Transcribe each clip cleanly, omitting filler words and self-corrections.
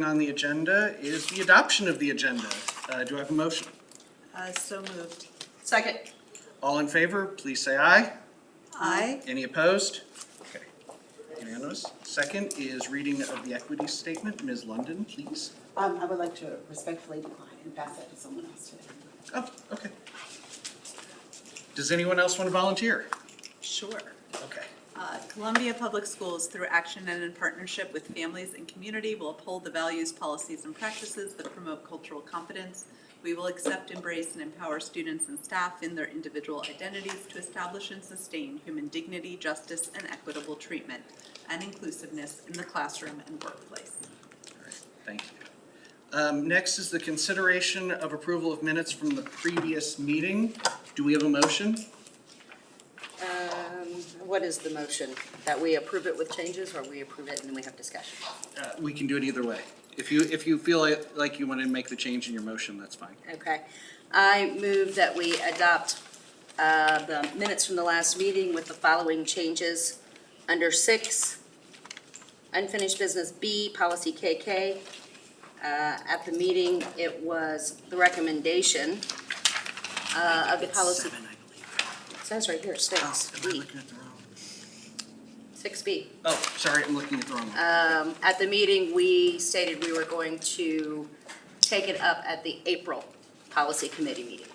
On the agenda is the adoption of the agenda. Do I have a motion? So moved. Second. All in favor, please say aye. Aye. Any opposed? Okay, unanimous. Second is reading of the equity statement. Ms. London, please. I would like to respectfully decline and pass that to someone else today. Oh, okay. Does anyone else want to volunteer? Sure. Okay. Columbia Public Schools, through action and in partnership with families and community, will uphold the values, policies, and practices that promote cultural competence. We will accept, embrace, and empower students and staff in their individual identities to establish and sustain human dignity, justice, and equitable treatment, and inclusiveness in the classroom and workplace. All right, thank you. Next is the consideration of approval of minutes from the previous meeting. Do we have a motion? What is the motion? That we approve it with changes, or we approve it and then we have discussion? We can do it either way. If you feel like you want to make the change in your motion, that's fine. Okay. I move that we adopt the minutes from the last meeting with the following changes. Under 6, unfinished business B, policy KK. At the meeting, it was the recommendation of the policy. 7, I believe. It says right here, 6B. Am I looking at the wrong? 6B. Oh, sorry, I'm looking at the wrong one. At the meeting, we stated we were going to take it up at the April Policy Committee meeting.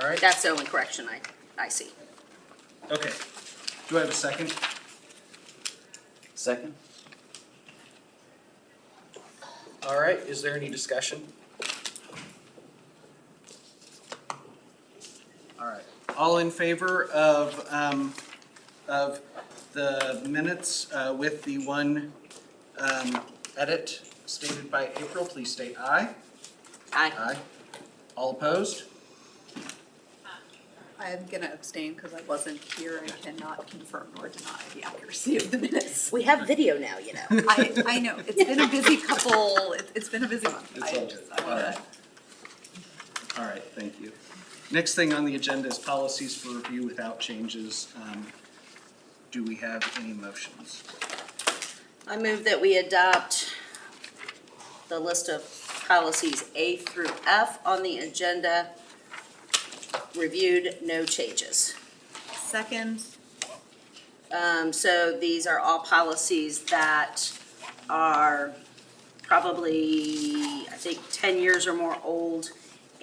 All right, That's the only correction I see. okay. Do I have a second? Second? All right, is there any discussion? All right, all in favor of the minutes with the one edit stated by April, please state aye. Aye. Aye. All opposed? I'm going to abstain because I wasn't here and cannot confirm nor deny the accuracy of the minutes. We have video now, you know. I know, it's been a busy it's been a busy month. It's all good. All right, thank you. Next thing on the agenda is policies for review without changes. Do we have any motions? I move that we adopt the list of policies A through F on the agenda. Reviewed, no changes. Second. So these are all policies that are probably, I think, 10 years or more old.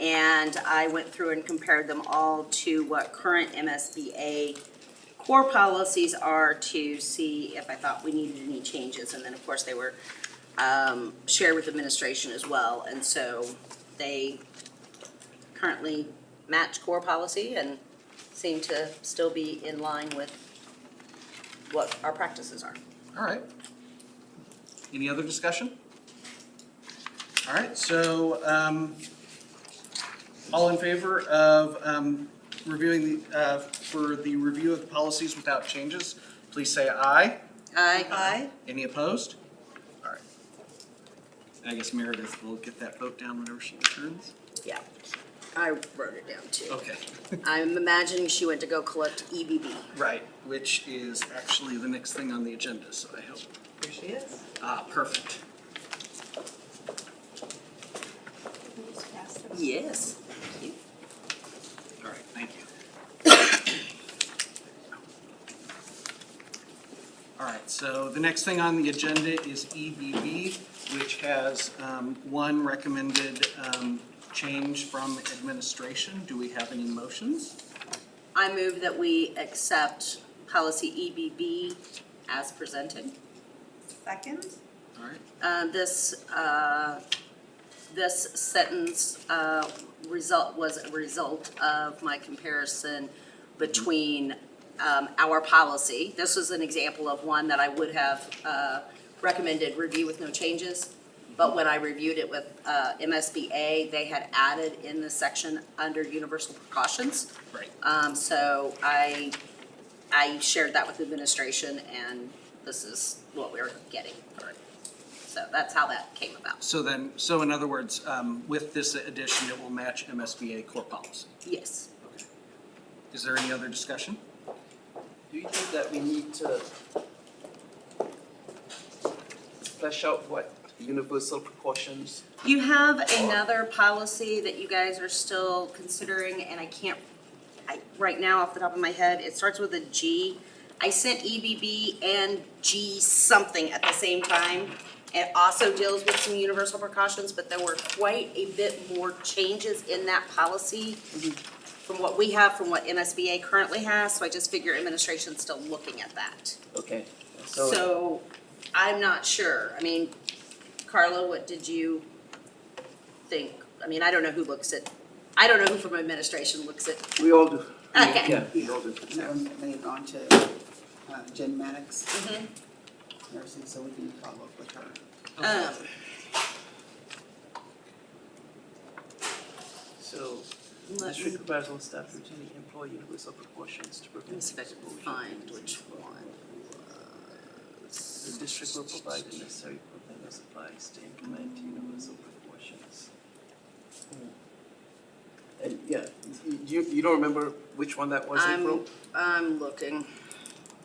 And I went through and compared them all to what current MSBA core policies are to see if I thought we needed any changes. And then, of course, they were shared with administration as well. And so they currently match core policy and seem to still be in line with what our practices are. All right. Any other discussion? All right, so all in favor of reviewing for the review of the policies without changes, please say aye. Aye. Aye. Any opposed? All right. I guess Meredith will get that vote down whenever she returns. Yeah, I wrote it down too. Okay. I'm imagining she went to go collect EBB. Right, which is actually the next thing on the agenda, so I hope. Here she is. Ah, perfect. Yes. All right, thank you. All right, so the next thing on the agenda is EBB, which has one recommended change from administration. Do we have any motions? I move that we accept policy EBB as presented. Second. All right, This sentence was a result of my comparison between our policy. This was an example of one that I would have recommended review with no changes. But when I reviewed it with MSBA, they had added in the section under universal precautions. right. So I shared that with administration, and this is what we're getting. All right. So that's how that came about. So in other words, with this addition, it will match MSBA core policy. Yes. Okay. Is there any other discussion? Do you think that we need to flesh out what universal precautions? You have another policy that you guys are still considering, and right now off the top of my head, it starts with a G. I sent EBB and G something at the same time. It also deals with some universal precautions, but there were quite a bit more changes in that policy from what we have, from what MSBA currently has, so I just figure administration's still looking at that. Okay, So, I'm not sure. I mean, Carla, what did you think? I mean, I don't know who from administration looks at. we all do. Okay. Yeah, we all do. And then may have gone to Jen Maddox nursing, so we can follow up with her. So, Let district me- requires all staff to routinely employ universal precautions to Let me prevent see if I can exposure. find which one The district will provide the necessary equipment and supplies to implement universal precautions. And yeah, you don't remember which one that was, April? I'm looking.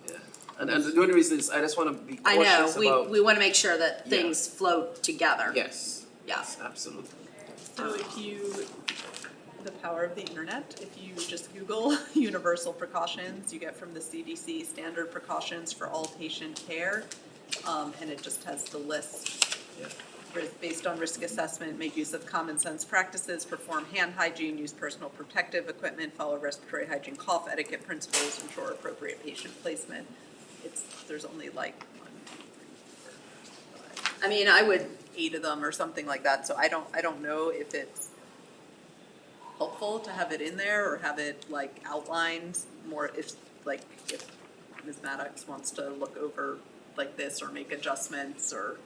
Yeah. And the only reason is I just wanna be I know, cautious about. we wanna make sure that Yeah. things flow together. Yes. Yeah. Yes, absolutely. So the power of the internet, if you just Google universal precautions, you get from the CDC standard precautions for all patient care. And it just has the list. Yeah. Based on risk assessment, make use of common sense practices, perform hand hygiene, use personal protective equipment, follow respiratory hygiene, cough etiquette principles, ensure appropriate patient placement. There's only like 1, 2, 3, 4, 5, I mean, I would, 8 of them or something like that, so I don't know if it's helpful to have it in there or have it like outlined more if Ms. Maddox wants to look over like this or make adjustments or.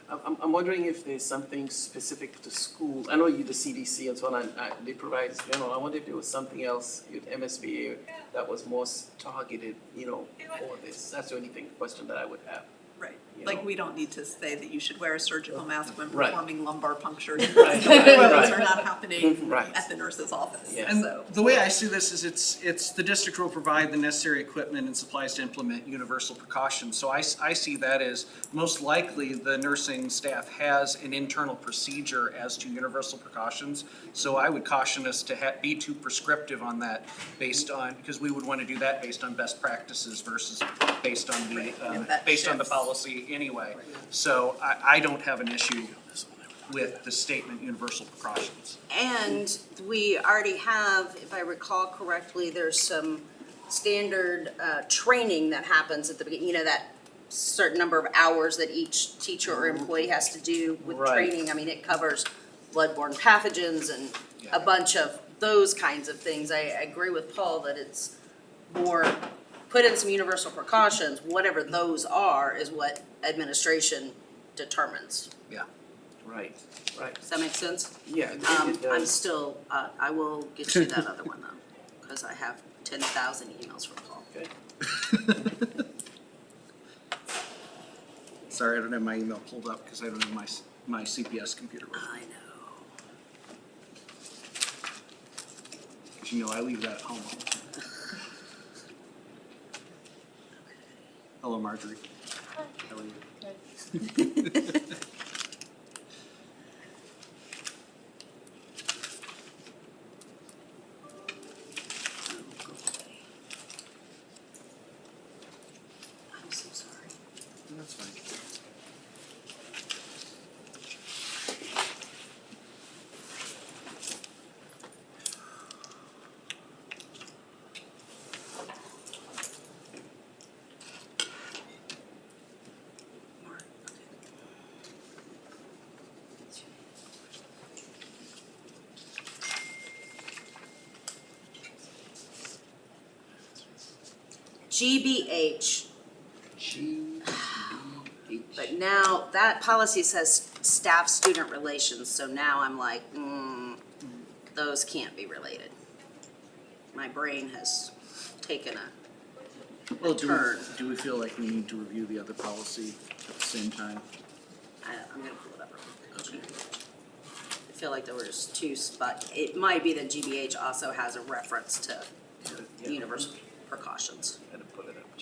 I'm wondering if there's something specific to school. I know the CDC and so on, they provide, I wonder if there was something else with MSBA that was more targeted, for this. That's the only question that I would have. Right, You like know. we don't need to say that you should wear a surgical mask when Right. performing lumbar punctures. Right, Those right. are not happening Right. at the nurse's office, Yeah. And so. the way I see this is it's the district will provide the necessary equipment and supplies to implement universal precautions. So I see that as most likely the nursing staff has an internal procedure as to universal precautions. So I would caution us to be too prescriptive on that because we would want to do that based on best practices versus based on the, If that based on the shifts. policy anyway. So I don't have an issue with the statement universal precautions. and we already have, if I recall correctly, there's some standard training that happens at the beginning, that certain number of hours that each teacher or employee has to do with Right. training. I mean, it covers bloodborne pathogens and a bunch of those kinds of things. I agree with Paul that it's more, put in some universal precautions, whatever those are is what administration determines. Yeah. Right. Does that make sense? Yeah, it I'm does. still, I will get you that other one though, because I have 10,000 emails from Paul. Okay. Sorry, I don't have my email pulled up because I don't have my CPS computer with me. I know. 'Cause I leave that at home all the time. Hello, Marjorie. How are you? I'm so sorry. That's fine. Mark, okay. GBH, but now that policy says staff-student relations, so now I'm like, those can't be related. My brain has taken a, Well, turn. do we feel like we need to review the other policy at the same time? I'm gonna pull it up real quick. I feel like there was two but it might be that GBH also has a reference to Yeah. universal precautions. Gotta pull it up.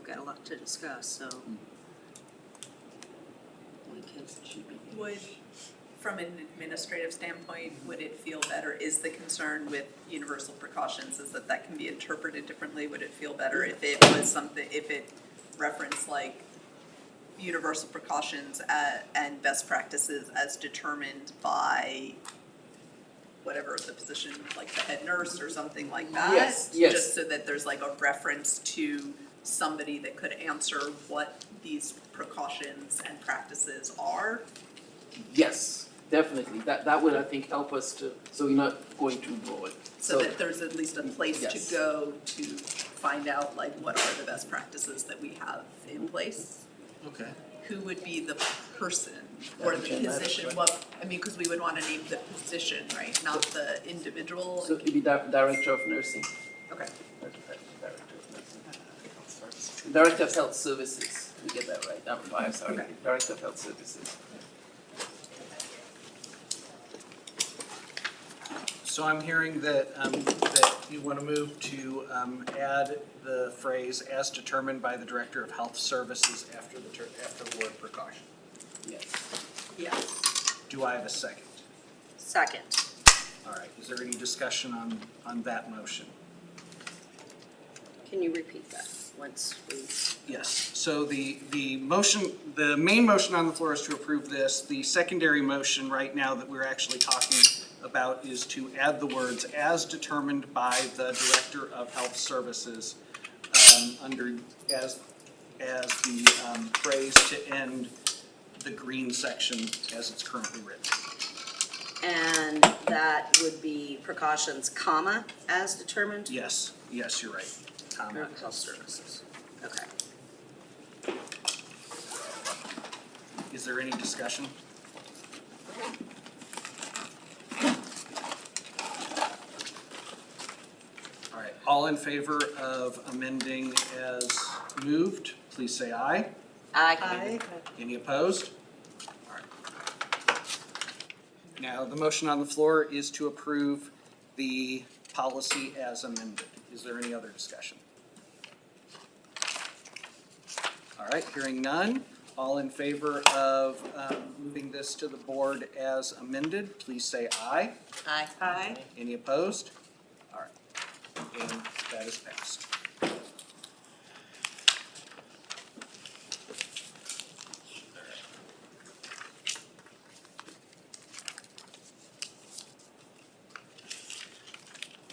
got a lot to discuss, so. We can, Would, from an administrative standpoint, would it feel better, is the concern with universal precautions is that can be interpreted differently? Would it feel better if it was something, if it referenced like universal precautions and best practices as determined by whatever the position, like the head nurse or something like that? Yes, yes. Just so that there's like a reference to somebody that could answer what these precautions and practices are? Yes, definitely. That would, I think, help us to, so we're not going too broad. So that there's at least a place Yes. to go to find out like what are the best practices that we have in place? Okay. Who would be the person or the Madam Chair, position, Madam what, I mean, cause we would wanna name the position, right, not the individual? So it'd be Director of Nursing. Okay, Director of Nursing. Director of Health Services, we get that right, I'm sorry, Okay. Director of Health Services. So I'm hearing that you want to move to add the phrase "as determined by the Director of Health Services" after the word precaution. Yes. yes. Do I have a second? second. All right, is there any discussion on that motion? Can you repeat that once we, Yes, so the motion, the main motion on the floor is to approve this. The secondary motion right now that we're actually talking about is to add the words "as determined by the Director of Health Services" under, as the phrase to end the green section as it's currently written. and that would be precautions, comma, as determined? Yes, yes, you're right. Comma, Health services, okay. Is there any discussion? All right, all in favor of amending as moved, please say aye. Aye. Any opposed? All right. Now, the motion on the floor is to approve the policy as amended. Is there any other discussion? All right, hearing none. All in favor of moving this to the board as amended, please say aye. Aye. Aye. Any opposed? All right, and that is passed.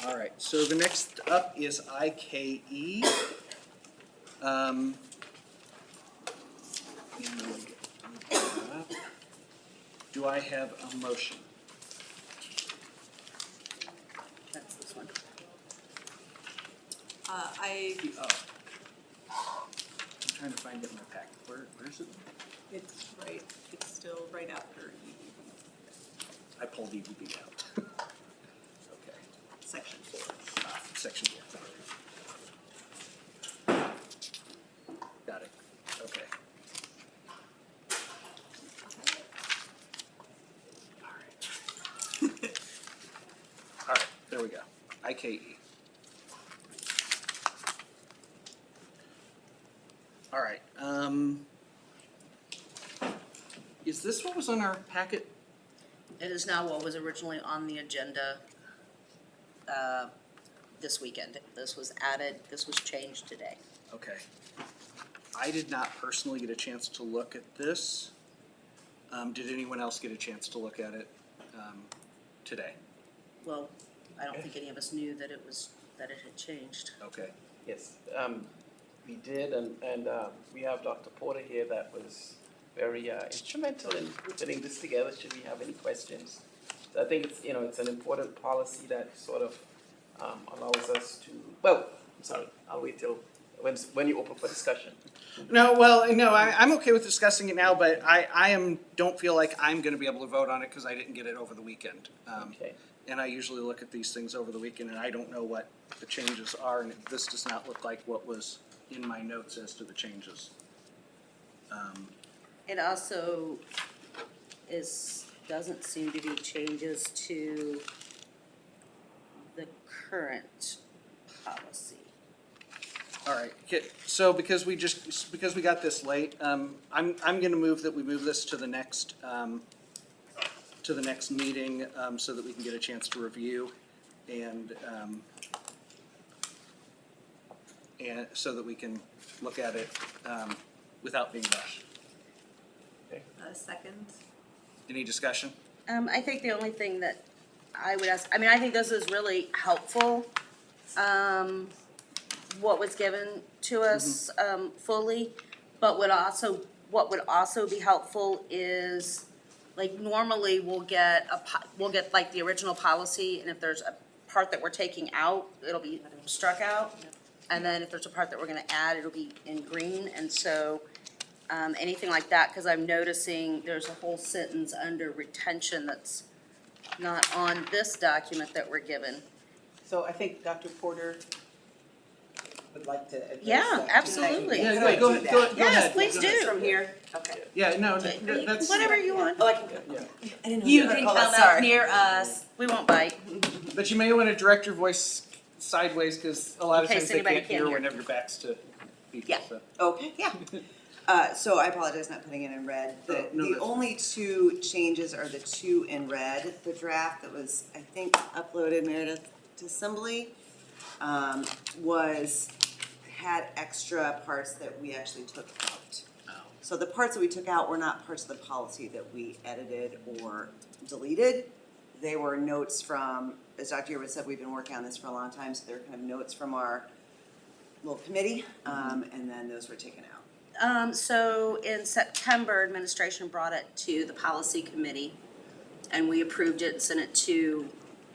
All right, so the next up is IKE. And do I have a motion? That's this one. Oh. I'm trying to find it in my packet. Where's it? It's right, it's still right after I pulled EBB out. Okay, section 4. section 4. Got it, okay. All right. All right, there we go. IKE. All right, is this what was on our packet? It is now what was originally on the agenda this weekend. This was added, this was changed today. Okay. I did not personally get a chance to look at this. Did anyone else get a chance to look at it today? Well, I don't think any of us knew that it had changed. Okay. Yes, we did, and we have Dr. Porter here that was very instrumental in putting this together, should we have any questions. So I think it's, it's an important policy that sort of allows us to, well, I'm sorry, I'll wait till, when you open for discussion. No, well, no, I'm okay with discussing it now, but don't feel like I'm gonna be able to vote on it because I didn't get it over the weekend. Okay. And I usually look at these things over the weekend and I don't know what the changes are, and this does not look like what was in my notes as to the changes. It also doesn't seem to be changes to the current policy. All right, so because we got this late, I'm gonna move that we move this to the next meeting, so that we can get a chance to review and so that we can look at it, without being rushed. Second. Any discussion? I think the only thing that I would ask, I mean, I think this is really helpful, what was given to us, fully. But what would also be helpful is, like, normally we'll get like the original policy, and if there's a part that we're taking out, it'll be struck out. And then if there's a part that we're gonna add, it'll be in green, and so, anything like that, because I'm noticing there's a whole sentence under retention that's not on this document that we're given. So I think Dr. Porter would like to address Yeah, that. absolutely. Yeah, Could I go do ahead, that? go ahead. Yes, please Go ahead. do. From here? Okay. Yeah, no, that's. Whatever you want. Oh, I can go. Yeah. You can Oh, come up sorry. near us. We won't bite. But you may want to direct your voice sideways, because a lot of In case times they anybody can't can't hear hear. whenever your back's to people, Yeah. so. Okay. Yeah. So I apologize not putting it in red. Oh, no, The that's only two changes are the two in red. The draft that was, I think, uploaded, Meredith, to Assembly, had extra parts that we actually took out. So the parts that we took out were not parts of the policy that we edited or deleted. They were notes from, as Dr. Yearwood said, we've been working on this for a long time, so they're kind of notes from our little committee, and then those were taken out. So in September, administration brought it to the policy committee, and we approved it and sent it to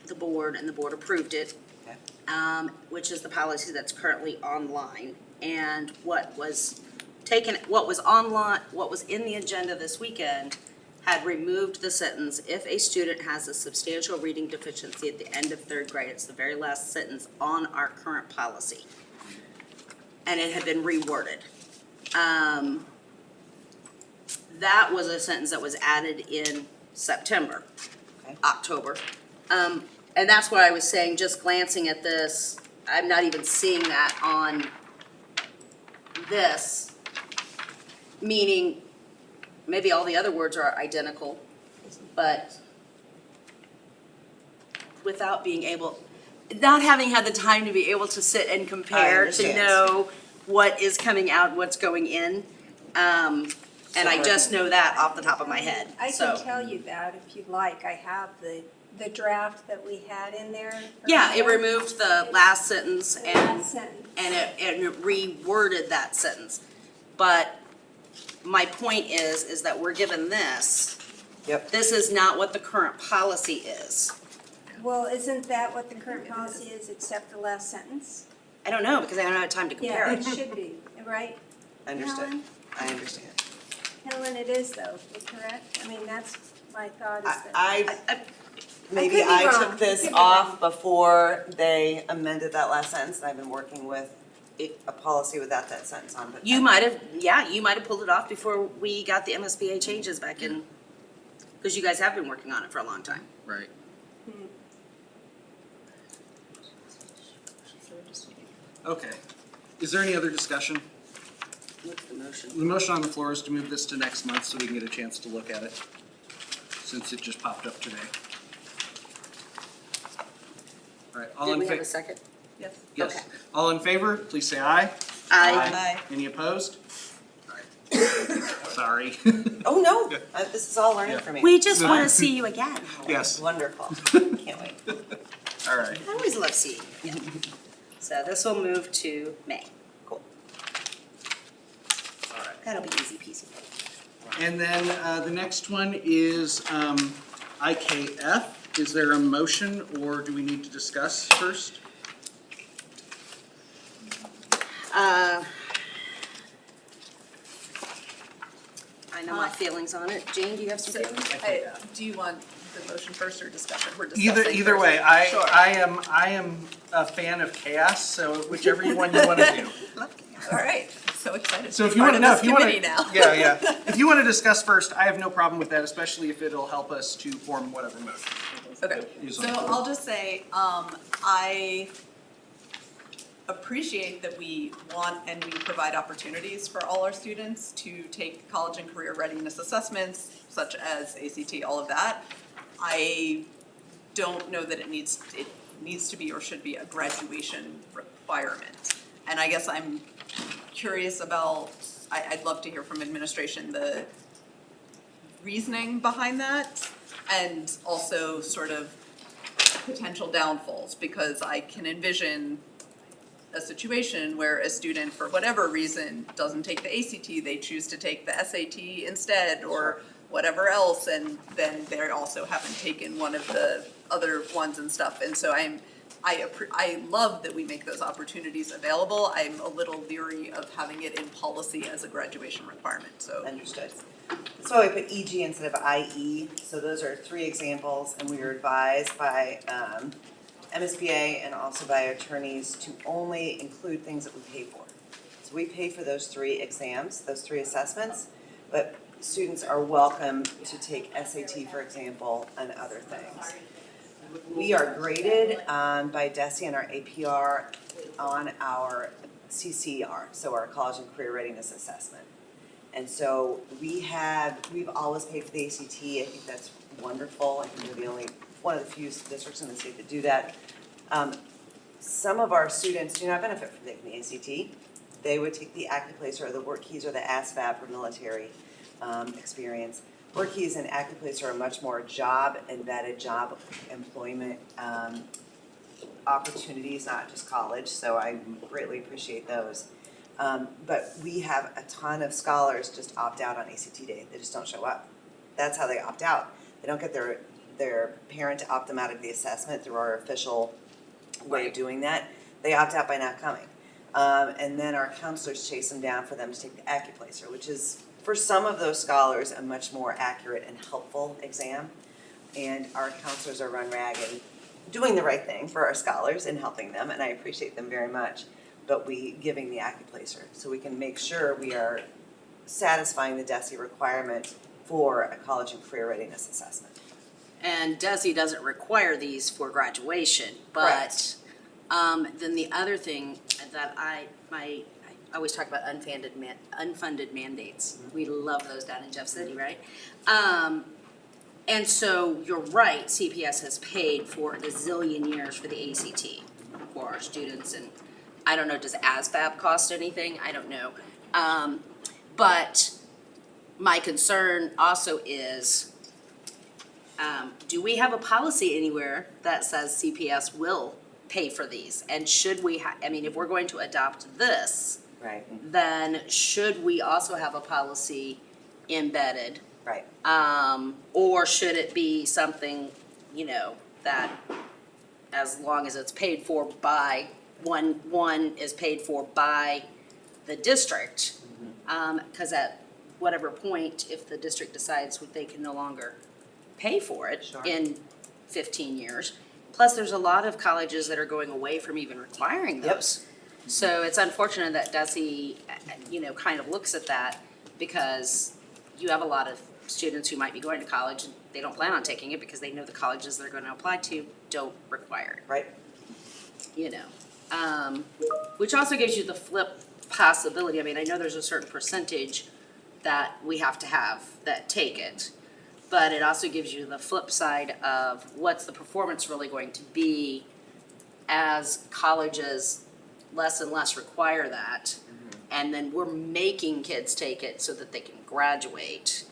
the board, and the board approved it, Okay. which is the policy that's currently online. And what was taken, what was online, what was in the agenda this weekend had removed the sentence, if a student has a substantial reading deficiency at the end of third grade. It's the very last sentence on our current policy. And it had been reworded. That was a sentence that was added in September, Okay. October. And that's what I was saying, just glancing at this, I'm not even seeing that on this, meaning maybe all the other words are identical, but without being able, not having had the time to be able to sit and compare, to understand. know what is coming out, what's going in. And I just know that off the top of my head, I so. can tell you that if you'd like. I have the draft that we had in there. Yeah, it earlier. removed the last sentence The and last sentence. it reworded that sentence. But my point is that we're given this. Yep. This is not what the current policy is. Well, isn't that what the current policy is, except the last sentence? I don't know, because I haven't had time to compare Yeah, it. it should be, right? Understood. Helen? I understand. Helen, it is though, correct? I mean, that's my thought is that. I maybe could be I wrong. took this Could be off wrong. before they amended that last sentence, and I've been working with a policy without that sentence on, but. You might have pulled it off before we got the MSBA changes back in, because you guys have been working on it for a long time. Right. Okay. Is there any other discussion? What's the motion? The motion on the floor is to move this to next month so we can get a chance to look at it, since it just popped up today. All right, all Did in we have favor? a second? Yes. Yes. Okay. All in favor, please say aye. Aye. Any opposed? All right. Sorry. Oh, no, this is all learning Yeah. for me. We just want to see you again. Yes, Wonderful, can't wait. all right. I always love seeing you again. So this will move to May. Cool. All right. That'll be easy peasy. And then the next one is IKF. Is there a motion, or do we need to discuss first? I know my feelings on it. Jane, do you have some feelings? Do you want the motion first or discussion? We're Either discussing either first. way, Sure. I am a fan of chaos, so whichever one you want to do. All right, so excited So to if be you part want to of know, this if you want committee to, now. yeah. If you want to discuss first, I have no problem with that, especially if it'll help us to form whatever motion. Okay, Use so on the floor. I'll just say, I appreciate that we want and we provide opportunities for all our students to take college and career readiness assessments, such as ACT, all of that. I don't know that it needs to be or should be a graduation requirement. And I guess I'm curious about, I'd love to hear from administration the reasoning behind that, and also sort of potential downfalls, because I can envision a situation where a student, for whatever reason, doesn't take the ACT, they choose to take the SAT instead, or whatever else, and then they also haven't taken one of the other ones and stuff. And so I love that we make those opportunities available. I'm a little leery of having it in policy as a graduation requirement, so. Understood. That's why we put EG instead of IE, so those are 3 examples, and we were advised by MSBA and also by attorneys to only include things that we pay for. So we pay for those 3 exams, those 3 assessments, but students are welcome to take SAT, for example, and other things. We are graded by DESE and our APR on our CCR, so our College and Career Readiness Assessment. And so we've always paid for the ACT. I think that's wonderful. I think we're the only, one of the few districts in the state that do that. Some of our students do not benefit from taking the ACT. They would take the AccuPlacer or the WorkKeys or the ASVAB for military experience. WorkKeys and AccuPlacer are much more job-embedded, job employment opportunities, not just college, so I greatly appreciate those. But we have a ton of scholars just opt out on ACT day. They just don't show up. That's how they opt out. They don't get their parent to opt them out of the assessment through our official way of doing that. They opt out by not coming. And then our counselors chase them down for them to take the AccuPlacer, which is, for some of those scholars, a much more accurate and helpful exam. And our counselors are run ragged, doing the right thing for our scholars and helping them, and I appreciate them very much. But we giving the AccuPlacer, so we can make sure we are satisfying the DESE requirement for a college and career readiness assessment. And DESE doesn't require these for graduation, but then the other thing that I always talk about unfunded mandates. We love those down in Jeff City, right? And so you're right, CPS has paid for a zillion years for the ACT for our students, and I don't know, does ASVAB cost anything? I don't know. But my concern also is, do we have a policy anywhere that says CPS will pay for these? And should we, if we're going to adopt this, Right. then should we also have a policy embedded? Right. Or should it be something, that as long as it's paid for by, one is paid for by the district? Because at whatever point, if the district decides they can no longer pay for it Sure. in 15 years. Plus, there's a lot of colleges that are going away from even requiring Yep. those. So it's unfortunate that DESE, kind of looks at that, because you have a lot of students who might be going to college and they don't plan on taking it because they know the colleges they're going to apply to don't require it. Right. Which also gives you the flip possibility. I know there's a certain percentage that we have to have that take it, but it also gives you the flip side of what's the performance really going to be as colleges less and less require that, and then we're making kids take it so that they can graduate.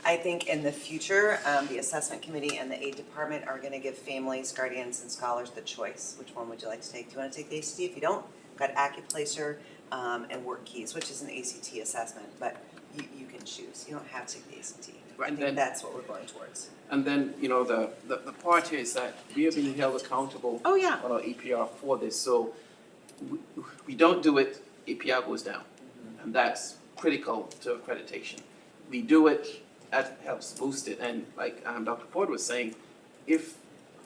I think in the future, the assessment committee and the aid department are gonna give families, guardians, and scholars the choice. Which one would you like to take? Do you wanna take the ACT? If you don't, we've got AccuPlacer and WorkKeys, which is an ACT assessment, but you can choose. You don't have to take the ACT. Right. I And think then- that's what we're going towards. And then, the part here is that we are being held accountable Oh, yeah. on our APR for this, so we don't do it, APR goes down. And that's critical to accreditation. We do it, that helps boost it, and like Dr. Ford was saying, if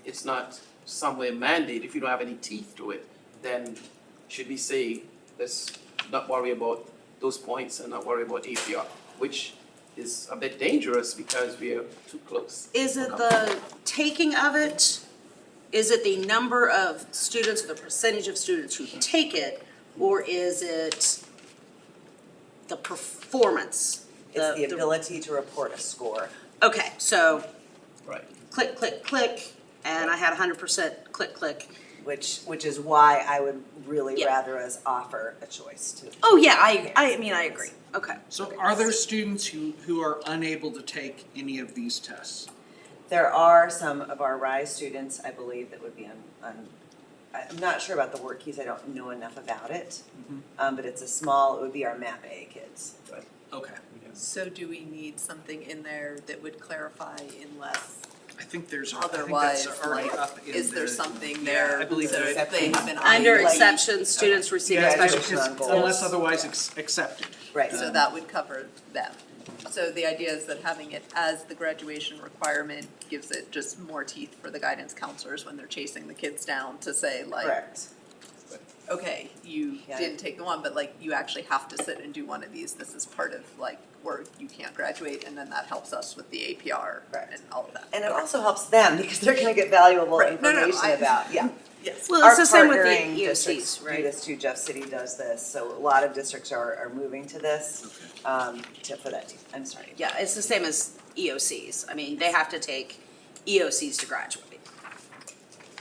it's not somewhere mandated, if you don't have any teeth to it, then should we say, let's not worry about those points and not worry about APR, which is a bit dangerous because we are too close. Is it the taking of it is it the number of students or the percentage of students who take it, or is it the performance? It's the ability to report a score. Okay, so Right. click, click, click, and I had 100% click, click. Which is why I would really Yeah. rather us offer a choice to. Oh, yeah, I mean, I agree. Okay. So are there students who are unable to take any of these tests? There are some of our RISE students, I believe, that would be I'm not sure about the work keys, I don't know enough about it. But it's it would be our MAP A kids. Okay, So do we need something in there that would clarify unless I think that's otherwise, already like, up in is there the- something Yeah, there? I believe so that- if they have an Under like, exceptions, students receiving Yeah, special. it's unless otherwise accepted. Right. So that would cover them. So the idea is that having it as the graduation requirement gives it just more teeth for the guidance counselors when they're chasing the kids down to say like, Correct. okay, you Yeah. didn't take the one, but like you actually have to sit and do one of these. This is part of like where you can't graduate, and then that helps us with the APR Correct. and all of that. And it also helps them because they're gonna get valuable Right. No, information about, yeah. Yes. Well, Our it's the same with the partnering EOCs, districts do right? this too, Jeff City does this, so a lot of districts are moving to this, for that team, I'm sorry. Yeah, it's the same as EOCs. I mean, they have to take EOCs to graduate.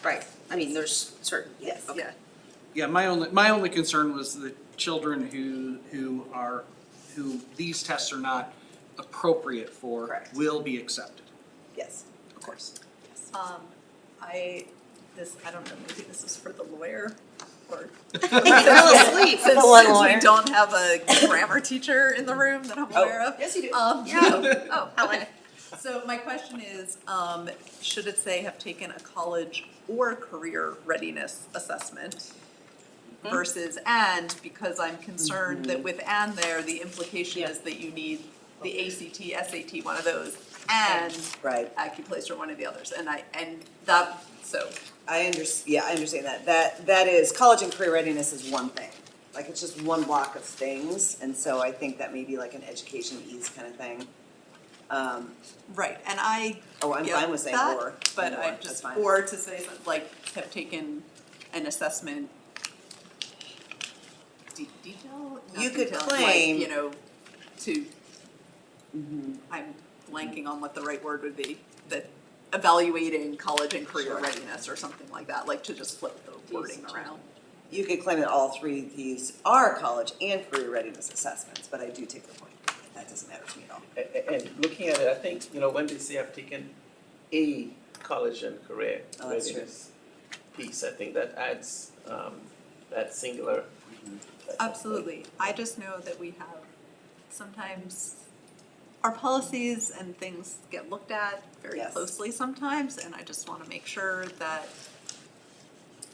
Right, I mean, there's certain, Yes. okay. Yeah. Yeah, my only concern was the children who these tests are not appropriate for Correct. will be accepted. Yes, of course. I don't know, maybe this is for the lawyer or. He fell asleep. Since one we lawyer. don't have a grammar teacher in the room that I'm aware of. Yes, you do. Oh, Helen. okay. So my question is, should it say have taken a college or career readiness assessment? Versus and, because I'm concerned that with and there, the implication is that you need the ACT, SAT, one of those, and Right. Accuplacer, one of the others, I understand that. That is, college and career readiness is one thing. Like, it's just one block of things, and so I think that may be like an education ease kind of thing. right, and I I'm get fine with saying that, or. but or, I that's just, fine. or to say something like, have taken an assessment detail? Not You could detail, claim- like, you know, I'm blanking on what the right word would be, that evaluating college and career readiness or something like that, like to just flip the wording around. You could claim that all three of these are college and career readiness assessments, but I do take the point. That doesn't matter to me at all. And looking at it, I think, when they say I've taken a college and career Oh, that's true. readiness piece, I think that adds, that singular. Absolutely. I just know that we have, sometimes our policies and things get looked at very Yes. closely sometimes, and I just want to make sure that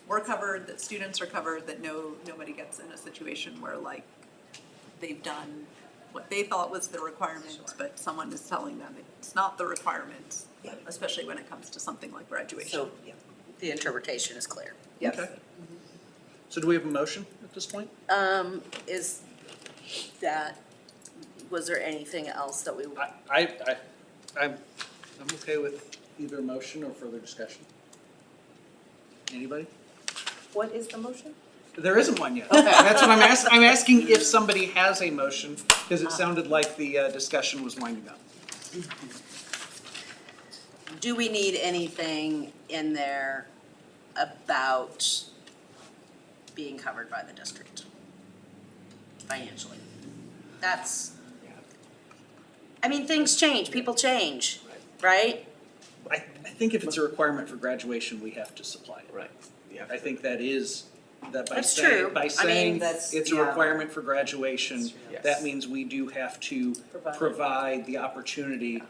we're covered, that students are covered, that nobody gets in a situation where like they've done what they thought was the requirement, but someone is telling them it's not the requirement, Yeah. especially when it comes to something like graduation. So, yeah. The interpretation is clear. Yes. Okay. So do we have a motion at this point? Is that, was there anything else that we? I'm okay with either a motion or further discussion. Anybody? What is the motion? There isn't one yet. That's what I'm asking. I'm asking if somebody has a motion, because it sounded like the discussion was winding up. Do we need anything in there about being covered by the district financially? That's, I mean, things change, people change, right? I think if it's a requirement for graduation, we have to supply it. Right, yeah. I think that is, that by That's saying, true. by I mean, saying that's- it's a yeah. requirement for graduation, Yes. that means we do have to provide the opportunity.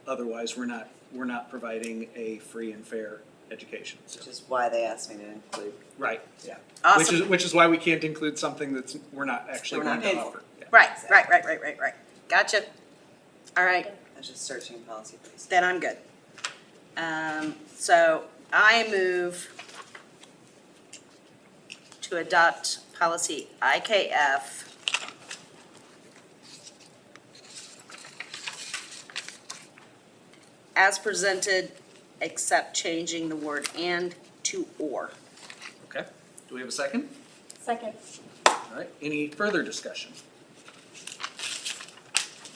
Otherwise, we're not providing a free and fair education. So, Which is why they asked me to include. right, Yeah. Awesome. which is why we can't include something that's, we're not actually We're not going to paid for. offer. Yeah. Right. Gotcha. All right, I was just searching policy for these. then I'm good. So I move to adopt policy IKF as presented except changing the word and to or. Okay, do we have a second? Second. All right, any further discussion?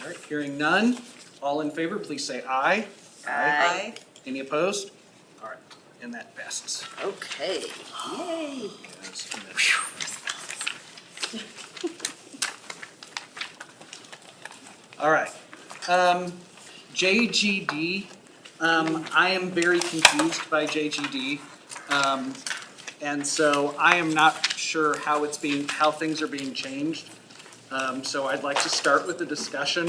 All right, hearing none, all in favor, please say aye. Aye. Any opposed? All right, and that passes. Okay, yay. As amended. All right, JGD, I am very confused by JGD. And so I am not sure how things are being changed. So I'd like to start with the discussion,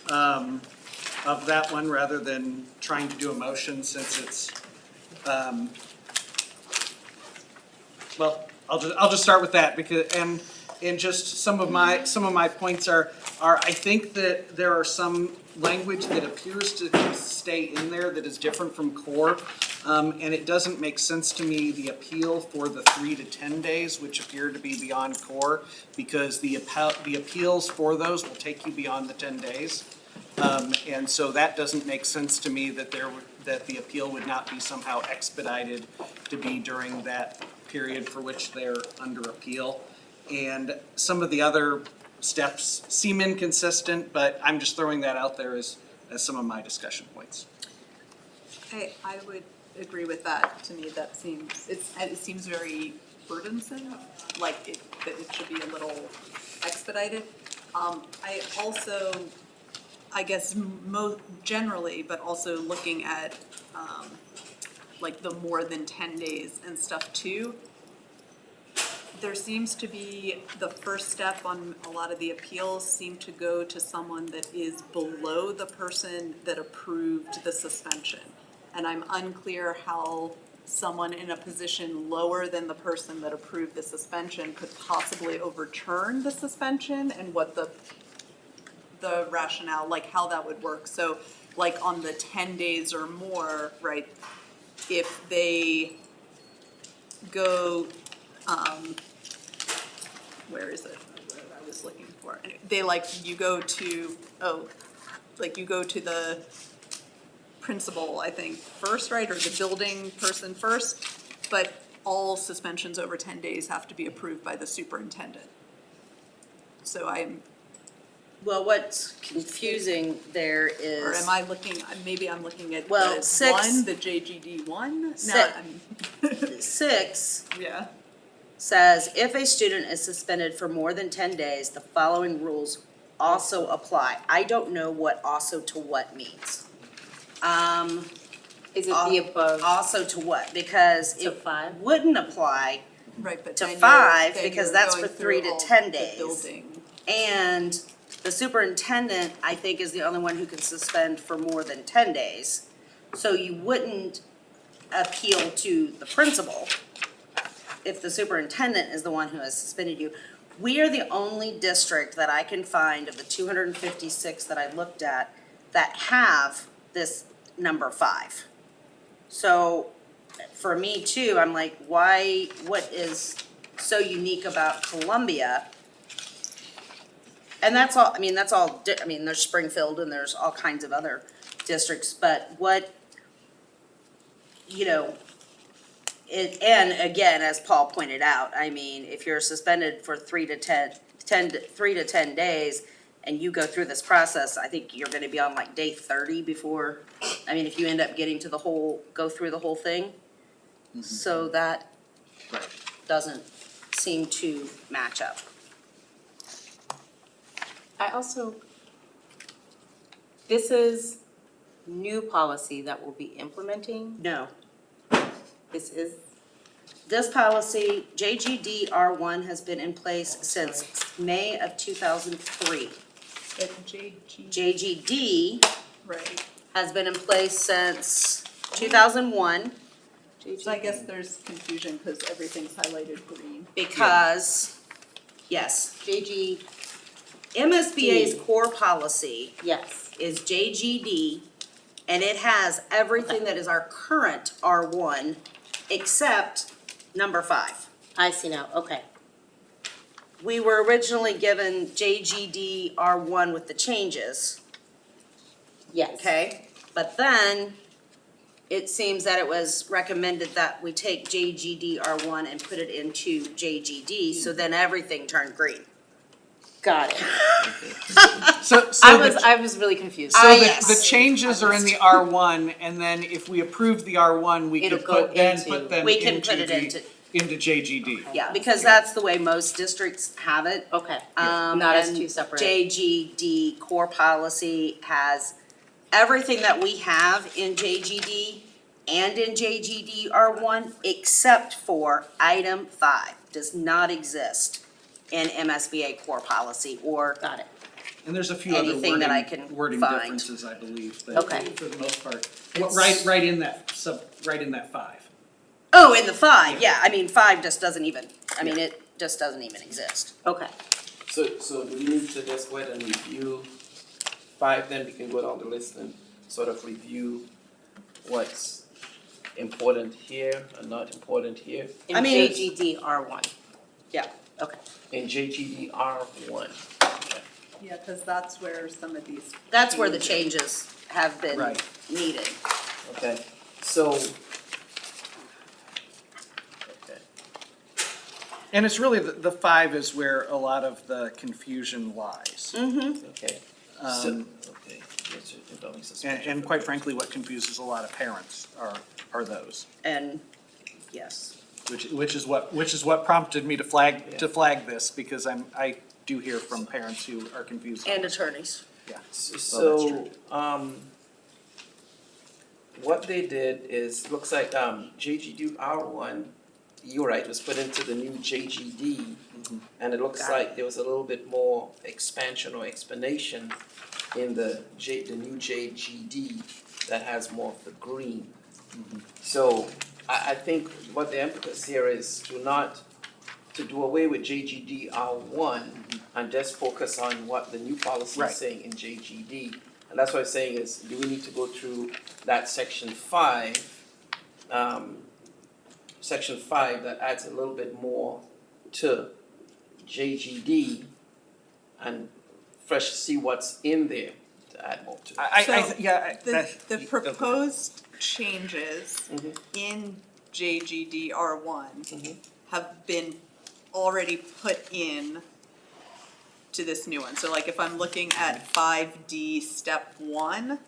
of that one rather than trying to do a motion since it's, well, I'll just start with that because, and just some of my points are I think that there are some language that appears to stay in there that is different from core. And it doesn't make sense to me, the appeal for the 3 to 10 days, which appear to be beyond core, because the appeals for those will take you beyond the 10 days. And so that doesn't make sense to me that that the appeal would not be somehow expedited to be during that period for which they're under appeal. And some of the other steps seem inconsistent, but I'm just throwing that out there as some of my discussion points. I would agree with that. To me, that seems, it seems very burdensome, like that it should be a little expedited. I also, I guess generally, but also looking at, like the more than 10 days and stuff too. There seems to be, the first step on a lot of the appeals seem to go to someone that is below the person that approved the suspension. And I'm unclear how someone in a position lower than the person that approved the suspension could possibly overturn the suspension and what the rationale, like how that would work. So like on the 10 days or more, right, if they go, where is it? Where I was looking for. They you go to the principal, I think, first, right, or the building person first, but all suspensions over 10 days have to be approved by the superintendent. So Well, what's confusing there is. or am I looking, maybe I'm looking at Well, the six- the JGD one? Si- No, 6 yeah, says, if a student is suspended for more than 10 days, the following rules also apply. I don't know what also to what means. Is it the above? Also to what? Because To it 5? wouldn't apply, right, but To then 5, then because you're that's going for 3 through to all 10 the days. building. and the superintendent, I think, is the only one who can suspend for more than 10 days. So you wouldn't appeal to the principal if the superintendent is the one who has suspended you. We are the only district that I can find of the 256 that I looked at that have this number 5. So for me too, I'm like, why, what is so unique about Columbia? And that's all, there's Springfield and there's all kinds of other districts, but what, and again, as Paul pointed out, I mean, if you're suspended for 3 to 10 days and you go through this process, I think you're gonna be on like day 30 before, if you end up getting to go through the whole thing. So that Right. doesn't seem to match up. I also, this is new policy that we'll be implementing. No. This is, This policy, JGDR1, has been in place since May of 2003. JGD Right, has been in place since 2001 so I guess there's confusion because everything's highlighted green. because, yes, MSBA's core policy yes. is JGD, and it has everything that is our current R1 except number 5. I see now, okay. We were originally given JGD R1 with the changes, Yes. okay? But then it seems that it was recommended that we take JGDR1 and put it into JGD, so then everything turned green. Got it. So I was really confused. So yes. the changes are in the R1, and then if we approve the R1, we It'll could go put them We can into put it into JGD. Yeah, because that's the way most districts have it. Okay, not as and two separate. JGD core policy has everything that we have in JGD and in JGD R1, except for item 5, does not exist in MSBA core policy or. Got it. And there's a few other Anything that I can wording find. differences, I believe, but Okay. for the most part, It's- right in that 5. Oh, in the 5, yeah, I mean, 5 just doesn't even, it just doesn't even exist. Okay. So do we need to just go ahead and review 5, then we can go down the list and sort of review what's important here and not important here In I mean- JGDR1. Yeah. Okay. in JGDR1. Yeah, because that's where some of these. That's where the changes have been Right. needed. Okay, so. Okay, And it's really, the 5 is where a lot of the confusion lies. okay. So, Um, okay, yes, involving suspension. And quite frankly, what confuses a lot of parents are those. And, yes. Which is what prompted me to flag this, because I do hear from parents who are confused. And attorneys. Yeah. So, what they did is, looks like, JGD R1, you're right, was put into the new JGD. And it looks Got like there was a little bit more expansion or explanation in the new JGD that has more of the green. So, I think what the impetus here is to do away with JGD R1 and just focus on what the new policy Right. is saying in JGD. And that's what I'm saying is, do we need to go through that section 5? Section 5 that adds a little bit more to JGD and fresh see what's in there to add more to it. The proposed changes Mhm. in JGD R1 Mhm. have been already put in to this new one. So like if I'm looking at 5D step 1,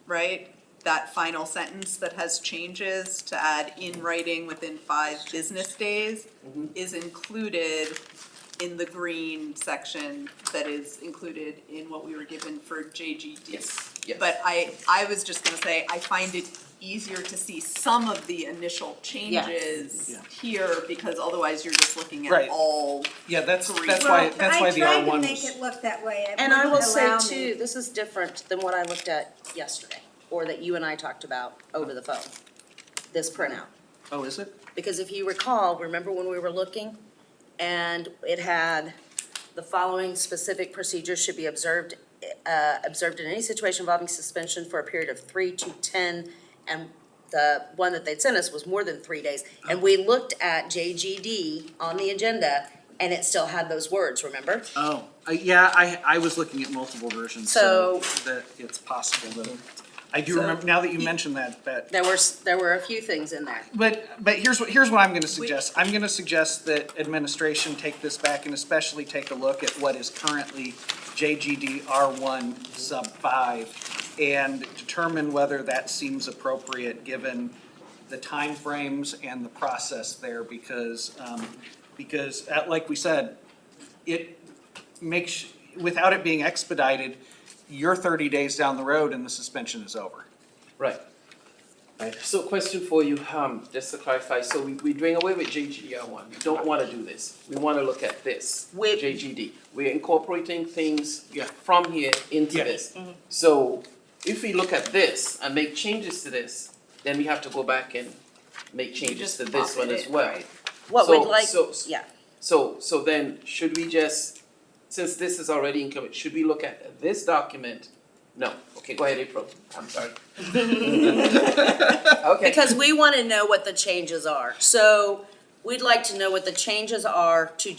right? That final sentence that has changes to add in writing within 5 business days Mhm. is included in the green section that is included in what we were given for JGD. Yes. But I was just gonna say, I find it easier to see some of the initial changes Yeah. here, because otherwise you're just looking Right. at all. Yeah, that's Green. why the Well, R1 I tried to was. make it look that way. It And I will wouldn't say allow too, me. this is different than what I looked at yesterday, or that you and I talked about over the phone, this printout. Oh, is it? Because if you recall, remember when we were looking, and it had the following specific procedures should be observed in any situation involving suspension for a period of 3 to 10, and the one that they'd sent us was more than 3 days. And we looked at JGD on the agenda, and it still had those words, remember? Oh, yeah, I was looking at multiple versions, so So- that it's possible that, I do remember, now that you mention that, There were a few things in there. but here's what I'm gonna suggest. I'm gonna suggest that administration take this back and especially take a look at what is currently JGD R1 sub 5 and determine whether that seems appropriate, given the timeframes and the process there, because like we said, it makes, without it being expedited, you're 30 days down the road and the suspension is over. Right. Right, so question for you, just to clarify, so we're doing away with JGDR1, we don't wanna do this, we wanna look at this, With- JGD. We're incorporating things Yeah. from here into Yeah. this. So, if we look at this and make changes to this, then we have to go back and make changes to this one as well. What So- we'd like, so- yeah. So then, should we just, since this is already included, should we look at this document? No, okay, go ahead, April, I'm sorry. Okay. Because we wanna know what the changes are. So we'd like to know what the changes are to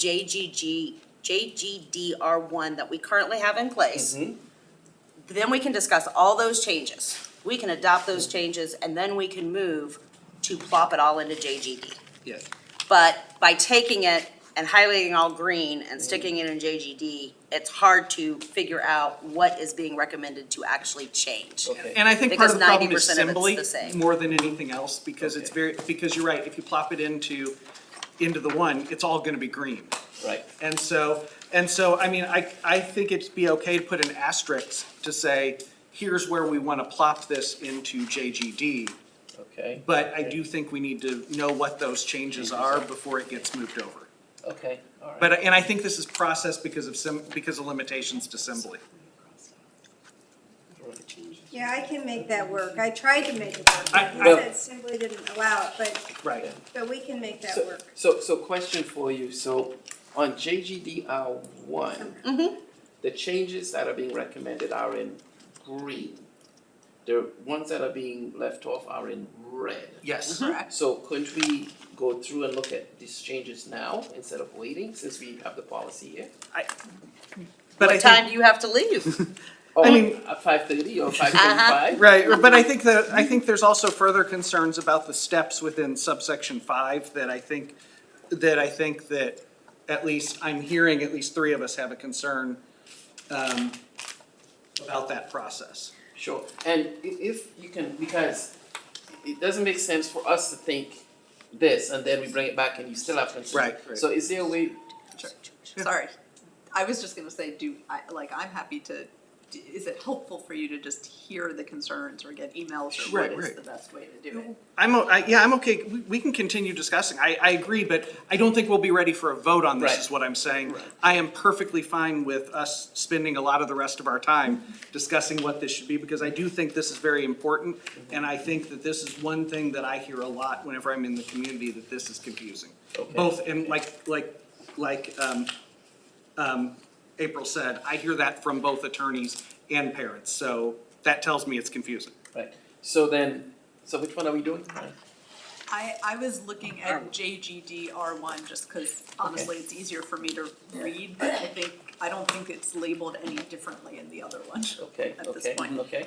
JGDR1 that we currently have in place. Mhm. Then we can discuss all those changes. we can adopt those changes and then we can move to plop it all into JGD. Yes. But by taking it and highlighting all green and sticking it in JGD, it's hard to figure out what is being recommended to actually change. Okay. And I think part of the Because problem is 90% of it's assembly the same. more than anything else, because it's Okay. because you're right, if you plop it into the one, it's all gonna be green. Right. And so, I mean, I think it'd be okay to put an asterisk to say, here's where we wanna plop this into JGD. Okay. But I do think we need to know what those changes are before it gets moved over. Okay, all right. But, and I think this is processed because of limitations to assembly. Yeah, I can make that work. I tried to make it work. He Well- said simply didn't allow it, Right. but we can make that So, work. so question for you, so on JGDR one, the changes that are being recommended are in green. The ones that are being left off are in red. Yes. Correct. So couldn't we go through and look at these changes now instead of waiting, since we have the policy here? But I What time think, do you have to leave? Oh, I mean- at 5:30 or 5:45? right, but I think there's also further concerns about the steps within subsection 5 that I think that at least, I'm hearing at least 3 of us have a concern, about that process. Sure, and if you can, because it doesn't make sense for us to think this and then we bring it back and you still have concerns. Right. So is there a way, Sorry, I was just gonna say, I'm happy to, is it helpful for you to just hear the concerns or get emails or Right, what is right. the best way to do it? I'm okay, we can continue discussing, I agree, but I don't think we'll be ready for a vote on this, Right. is what I'm saying. Right. I am perfectly fine with us spending a lot of the rest of our time discussing what this should be, because I do think this is very important, and I think that this is one thing that I hear a lot whenever I'm in the community, that this is confusing. Okay. Both, and April said, I hear that from both attorneys and parents, so that tells me it's confusing. right, so which one are we doing? I was looking at JGDR1 just because honestly it's easier for me to read, but I don't think it's labeled any differently in the other one. Okay, At this okay, point. okay,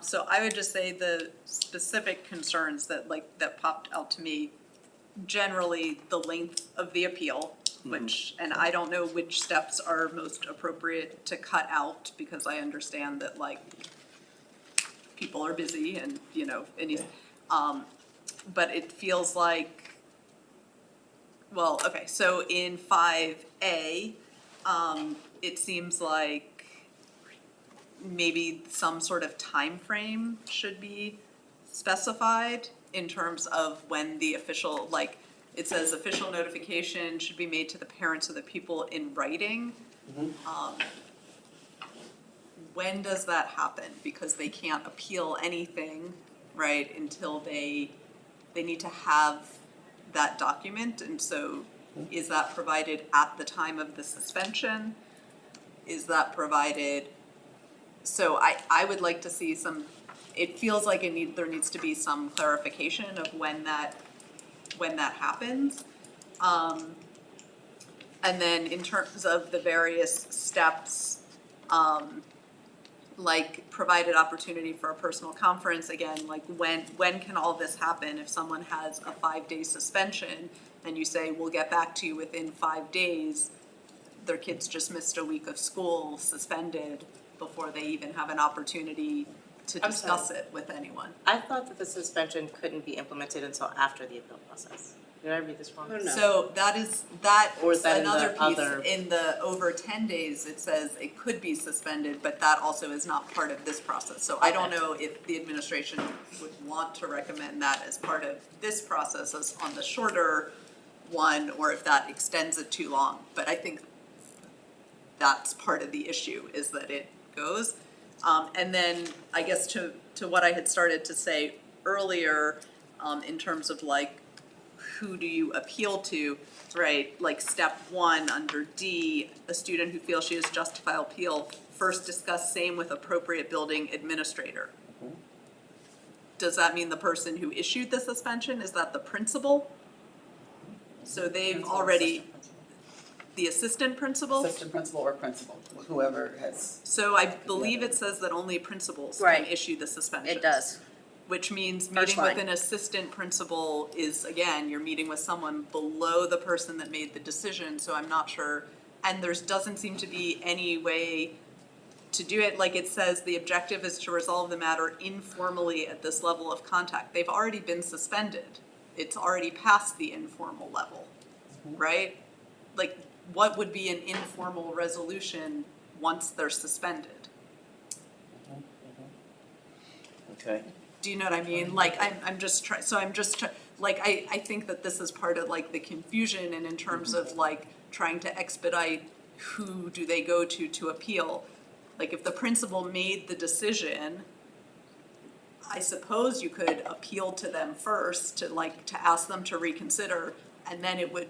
So I would just say the specific concerns that popped out to me, generally the length of the appeal, which, and I don't know which steps are most appropriate to cut out, because I understand that people are busy and, but it feels like, well, okay, so in 5A, it seems like maybe some sort of time frame should be specified in terms of when the official, it says official notification should be made to the parents of the people in writing. When does that happen? Because they can't appeal anything, right, until they need to have that document, and so is that provided at the time of the suspension? Is that provided, so I would like to see some, it feels like there needs to be some clarification of when that happens. And then in terms of the various steps, provided opportunity for a personal conference, again, when can all this happen? If someone has a 5-day suspension and you say, we'll get back to you within 5 days, their kids just missed a week of school, suspended, before they even have an opportunity to I'm discuss it with anyone. I thought that the suspension couldn't be implemented until after the appeal process. Did I read this wrong? Oh, no. So that's Or is that in the another piece, other- in the over 10 days, it says it could be suspended, but that also is not part of this process. So I don't know if the administration would want to recommend that as part of this process as on the shorter one, or if that extends it too long. But I think that's part of the issue, is that it goes. And then I guess to what I had started to say earlier, in terms of who do you appeal to, right? Step 1 under D, a student who feels she has justified appeal, first discuss same with appropriate building administrator. Does that mean the person who issued the suspension? Is that the principal? So they've already, the assistant principal? Assistant principal or principal. whoever has, So I believe it says that only principals can Right. issue the suspensions. It does. Which means First meeting with line. an assistant principal is, again, you're meeting with someone below the person that made the decision, so I'm not sure. And doesn't seem to be any way to do it, like it says, the objective is to resolve the matter informally at this level of contact. They've already been suspended. It's already past the informal level, right? Like, what would be an informal resolution once they're suspended? Okay. Do you know what I mean? Like, I'm just trying, so I'm just like, I think that this is part of like the confusion and in terms of like trying to expedite who do they go to appeal. Like, if the principal made the decision, I suppose you could appeal to them first to ask them to reconsider, and then it would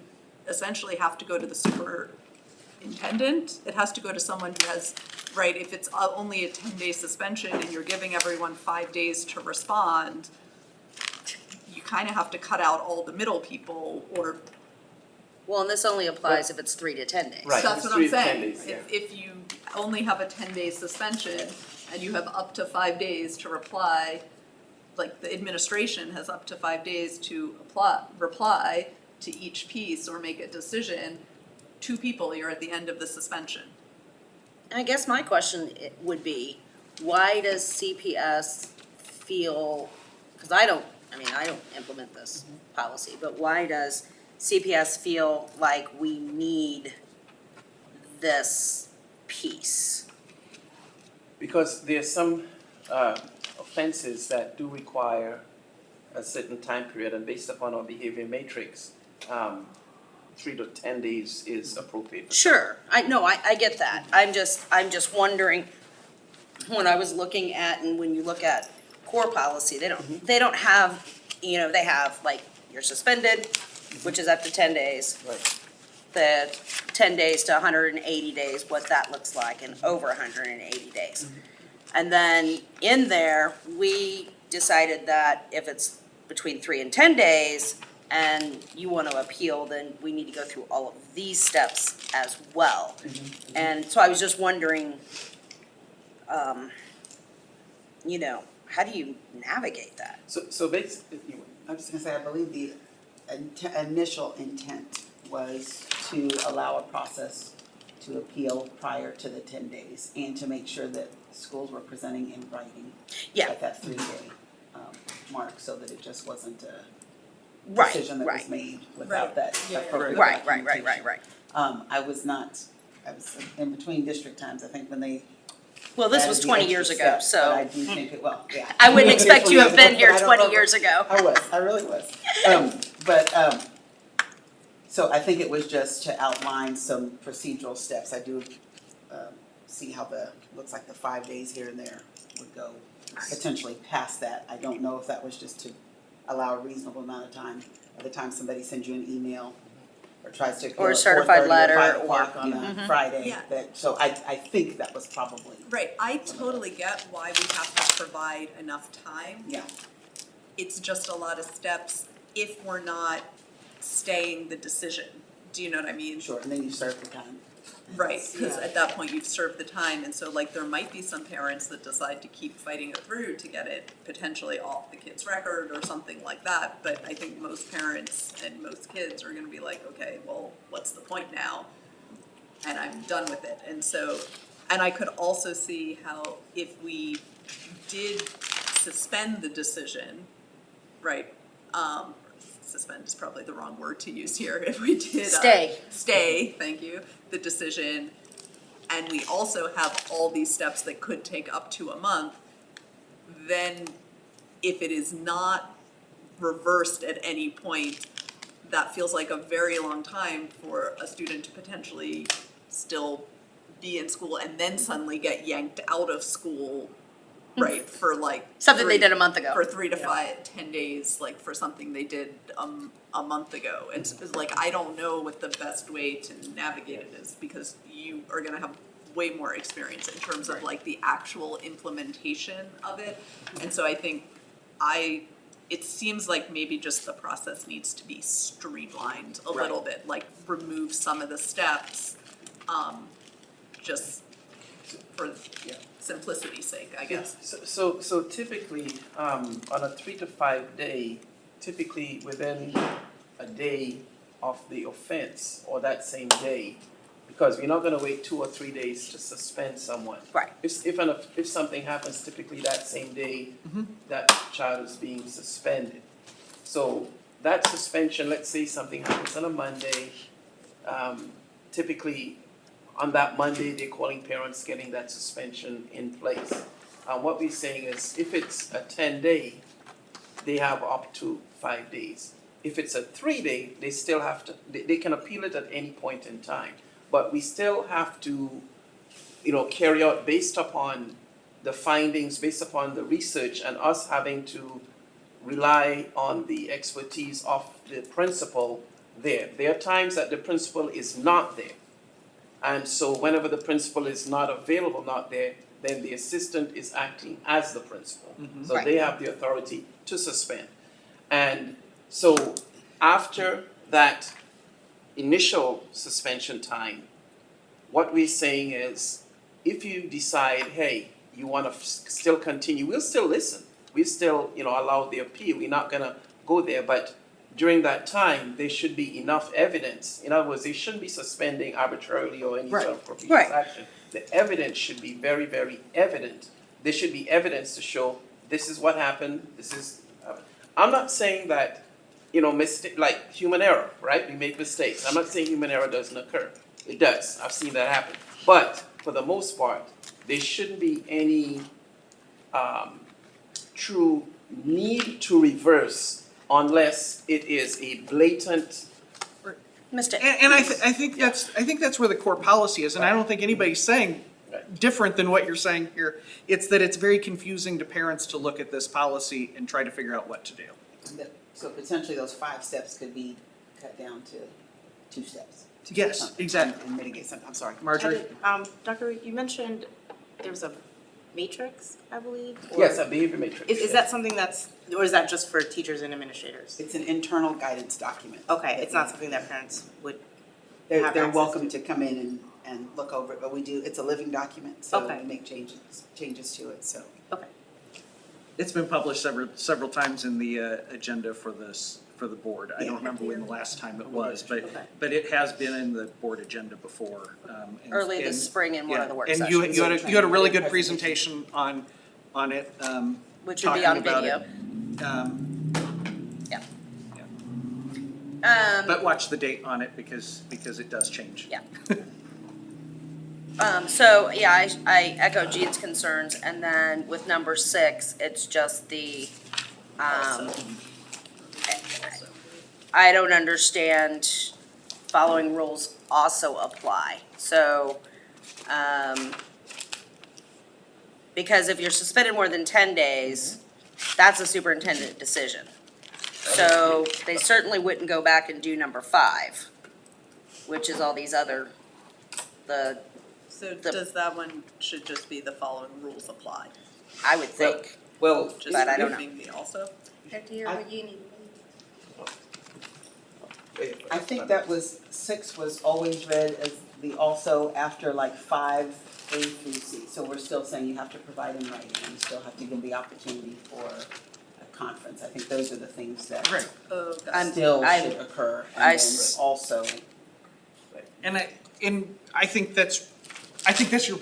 essentially have to go to the superintendent. It has to go to someone who has, right, if it's only a 10-day suspension and you're giving everyone 5 days to respond, you kind of have to cut out all the middle people, or Well, and this only applies if it's 3 to 10 days. Right. that's what Three I'm to 10 saying. days, yeah. If you only have a 10-day suspension and you have up to 5 days to reply, like the administration has up to 5 days to reply to each piece or make a decision, 2 people, you're at the end of the suspension. And I guess my question would be, why does CPS feel, because I don't implement this policy, but why does CPS feel like we need this piece? Because there's some offenses that do require a certain time period, and based upon our behavior matrix, 3 to 10 days is appropriate. Sure, I get that. I'm just wondering, when I was looking at, and when you look at core policy, they don't have, they have like, you're suspended, which is up to 10 days. Right. The 10 days to 180 days, what that looks like, and over 180 days. And then in there, we decided that if it's between 3 and 10 days and you want to appeal, then we need to go through all of these steps as well. And so I was just wondering, how do you navigate that? So basically, I'm just gonna say, I believe the initial intent was to allow a process to appeal prior to the 10 days and to make sure that schools were presenting in writing Yeah. at that 3-day mark, so that it just wasn't a Right, decision that was made without that appropriate Right. documentation. I was in between district times, I think, when they Well, this added was the 20 extra years ago, step, so. But I do think it, well, yeah. I wouldn't expect you to have been But here I don't 20 know. years ago. I really was. So I think it was just to outline some procedural steps. I do see how looks like the 5 days here and there would go potentially past that. I don't know if that was just to allow a reasonable amount of time. By the time somebody sends you an email or tries to appeal Or a at certified 4:30 or letter 5 or- o'clock on a Friday, Yeah. so I think that was probably, Right, I totally get why we have to provide enough time. yeah. It's just a lot of steps if we're not staying the decision. Do you know what I mean? Sure, and then you serve the time. Right, because at that point you've served the time, and so like there might be some parents that decide to keep fighting it through to get it potentially off the kid's record or something like that, but I think most parents and most kids are gonna be like, okay, well, what's the point now? And I'm done with it, and so, and I could also see how if we did suspend the decision, right, suspend is probably the wrong word to use here, if we did. Stay, thank you, the decision, and we also have all these steps that could take up to a month, then if it is not reversed at any point, that feels like a very long time for a student to potentially still be in school and then suddenly get yanked out of school, right, for like. Something they did a month ago. For 3 to 10 days, like for something they did a month ago. It's like, I don't know what the best way to navigate it is, because you are gonna have way more experience in terms of like the actual implementation of it. And so I think it seems like maybe just the process needs to be streamlined a little bit, like remove some of the steps. Just for Yeah. simplicity's sake, I guess. So typically, on a 3 to 5 day, typically within a day of the offense or that same day, because we're not gonna wait 2 or 3 days to suspend someone. Right. If something happens, typically that same day, that child is being suspended. So that suspension, let's say something happens on a Monday, typically on that Monday, they're calling parents, getting that suspension in place. What we're saying is, if it's a 10-day, they have up to 5 days. If it's a 3-day, they still have to, they can appeal it at any point in time. But we still have to, carry out based upon the findings, based upon the research, and us having to rely on the expertise of the principal there. There are times that the principal is not there. And so whenever the principal is not available, not there, then the assistant is acting as the principal. So they have the authority to suspend. And so after that initial suspension time, what we're saying is, if you decide, hey, you want to still continue, we'll still listen. We still, allow the appeal. We're not going to go there. But during that time, there should be enough evidence. In other words, they shouldn't be suspending arbitrarily or any sort of capricious Right. action. The evidence should be very, very evident. There should be evidence to show this is what happened. This is. I'm not saying that, like human error, right? We make mistakes. I'm not saying human error doesn't occur. It does. I've seen that happen. But for the most part, there shouldn't be any true need to reverse unless it is a blatant. Mr. And I think that's where the core policy is, and I don't think anybody's saying Right. different than what you're saying here. It's that it's very confusing to parents to look at this policy and try to figure out what to do. So potentially those 5 steps could be cut down to 2 steps. Yes, exactly. And mitigate something, I'm sorry. Marjorie? Dr. Reed, you mentioned there was a matrix, I believe? or- Yes, a behavior matrix. Is that something or is that just for teachers and administrators? It's an internal guidance document. Okay, it's not something that parents would, They're have access welcome to. to come in and look over it, but it's a living document, so Okay. we make changes to it, so. okay. It's been published several times in the agenda for the board. I don't remember when the last time it was, Okay. but it has been in the board agenda before. And- Early this and- spring in one of the work And sessions. you had a really good presentation on it. Which would be talking on about video. it. Yeah. But watch the date on it because it does change. Yeah. So, yeah, I echo Jean's concerns, and then with number 6, it's just the, I don't understand following rules also apply. So, because if you're suspended more than 10 days, that's a superintendent decision. So they certainly wouldn't go back and do number 5, which is all these other, So does that one should just be the following rules apply? I would think. Well, Just But I don't know. removing the also? I think that was, 6 was always read as the also after like 5, A through C. So we're still saying you have to provide in writing, and you still have to give the opportunity for a conference. I think those are the things that Right. Oh, got it. still I- should occur. I And s- then also, And I think that's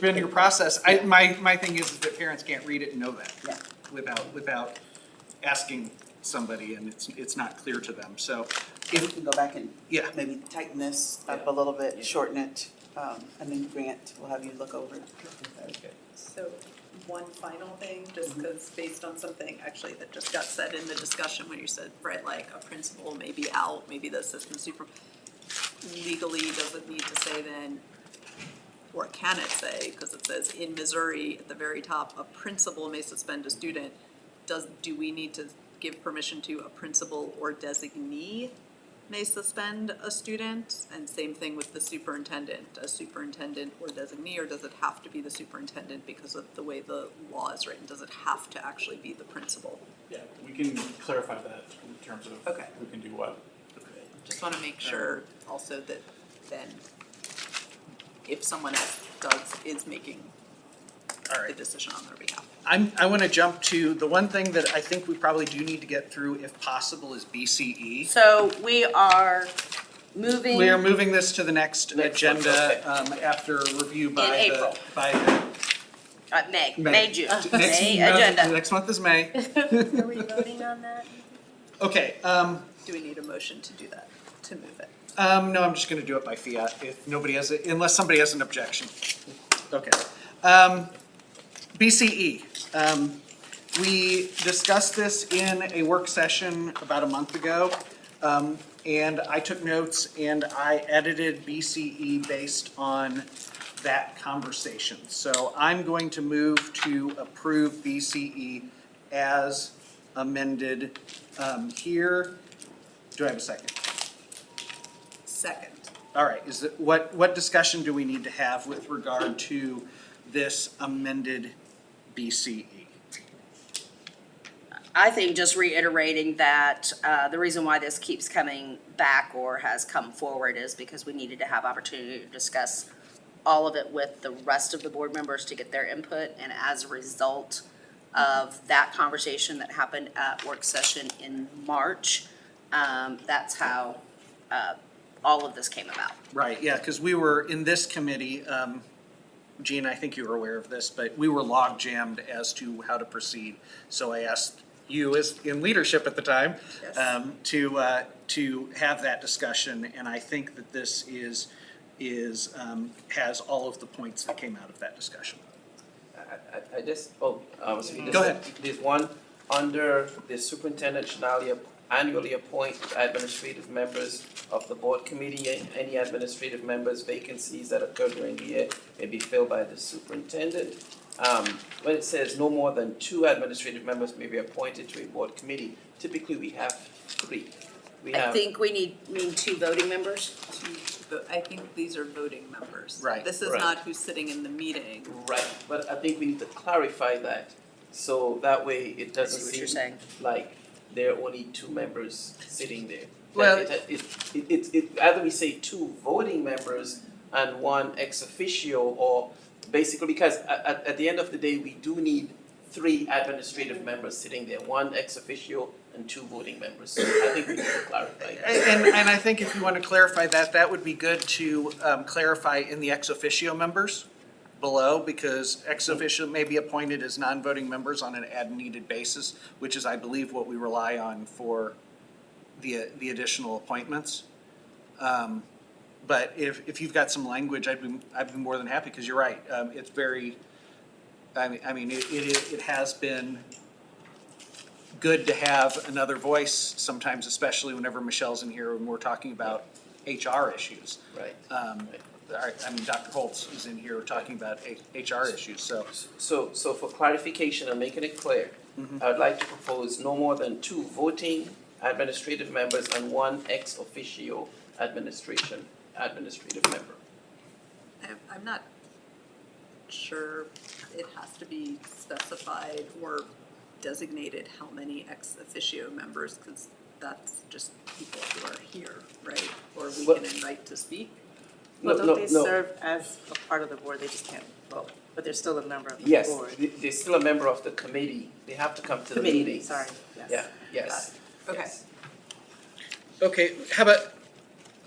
been your process. My thing is that parents can't read it and know that. Yeah. Without asking somebody, and it's not clear to them. So we can go back and Yeah. maybe tighten this up a little bit, shorten it, and then Grant will have you look over it. So one final thing, just because based on something actually that just got said in the discussion when you said, right, like a principal may be out, maybe the assistant super, legally, does it need to say then, or can it say, because it says in Missouri at the very top, a principal may suspend a student. Do we need to give permission to a principal or designee may suspend a student? And same thing with the superintendent, a superintendent or designee, or does it have to be the superintendent because of the way the law is written? Does it have to actually be the principal? Yeah, we can clarify that in terms of Okay. who can do what. Just wanna make sure also that then if someone else is making All right. the decision on their behalf. I want to jump to, the one thing that I think we probably do need to get through, if possible, is BCE. So we are moving. We are moving this to the next Next one, agenda, okay. after review by April. May, June, Next May month- agenda. Next month is May. Are we voting on that? Okay, Do we need a motion to do that, to move it? no, I'm just gonna do it by fiat, if nobody has, unless somebody has an objection. Okay. BCE, we discussed this in a work session about a month ago. And I took notes and I edited BCE based on that conversation. So I'm going to move to approve BCE as amended, here. Do I have a second? Second. All right, what discussion do we need to have with regard to this amended BCE? I think just reiterating that, the reason why this keeps coming back or has come forward is because we needed to have opportunity to discuss all of it with the rest of the board members to get their input, and as a result of that conversation that happened at work session in March, that's how, all of this came about. Right, yeah, because we were in this committee, Gene, I think you were aware of this, but we were log jammed as to how to proceed. So I asked you, as in leadership at the time, Yes. to have that discussion, and I think that this has all of the points that came out of that discussion. I just, Go ahead. There's one, under the superintendent should annually appoint administrative members of the board committee, and any administrative members' vacancies that occur during the year may be filled by the superintendent. When it says no more than 2 administrative members may be appointed to a board committee, typically we have 3. We I have, think we need 2 voting members. I think these are voting members. Right. This is Right. not who's sitting in the meeting. right, but I think we need to clarify that, so that way it I doesn't see what you're seem saying. like there are only 2 members sitting there. Well- Either we say 2 voting members and 1 ex officio, or basically, because at the end of the day, we do need 3 administrative members sitting there, 1 ex officio and 2 voting members. So I think we need to clarify that. And I think if you want to clarify that, that would be good to clarify in the ex officio members below, because ex officio may be appointed as non-voting members on an as-needed basis, which is, I believe, what we rely on for the additional appointments. But if you've got some language, I'd be more than happy, because you're right. It's very, it has been good to have another voice sometimes, especially whenever Michelle's in here and we're talking about HR issues. Right. Dr. Holtz is in here talking about HR issues, so. So for clarification and making it clear, I would like to propose no more than 2 voting administrative members and 1 ex officio administrative member. I'm not sure it has to be specified or designated how many ex officio members, because that's just people who are here, right? Or we Well- can invite to speak. Well, No, don't they no. serve as a part of the board, they just can't vote, but they're still a member of the Yes, board? they're still a member of the committee. They have to come to the Committee, meetings. sorry, yes. Yeah, yes. Okay. yes. Okay,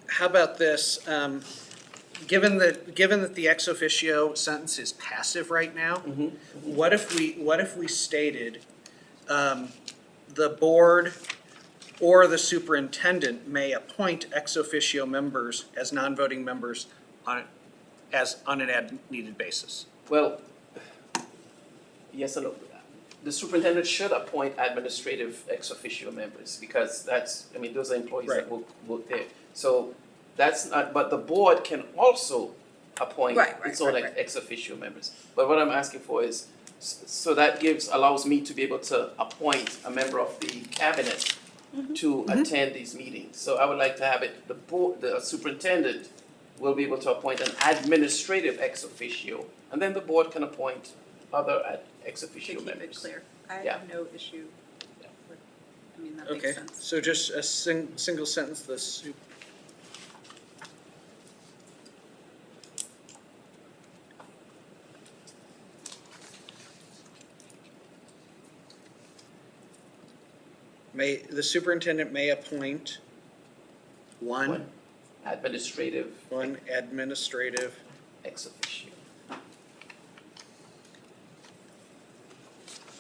how about this? Given that the ex officio sentence is passive right now, what if we stated, the board or the superintendent may appoint ex officio members as non-voting members on an as-needed basis? Well, yes and no. The superintendent should appoint administrative ex officio members, because those are employees that work there. So that's not, but the board can also appoint Right, its own right. ex officio members. But what I'm asking for is, so that allows me to be able to appoint a member of the cabinet to attend these meetings. So I would like to have it, the superintendent will be able to appoint an administrative ex officio, and then the board can appoint other ex To officio keep members. it clear. I Yeah. have no issue Yeah. with, that makes Okay, sense. so just a single sentence, the superintendent may appoint one Administrative administrative, ex officio.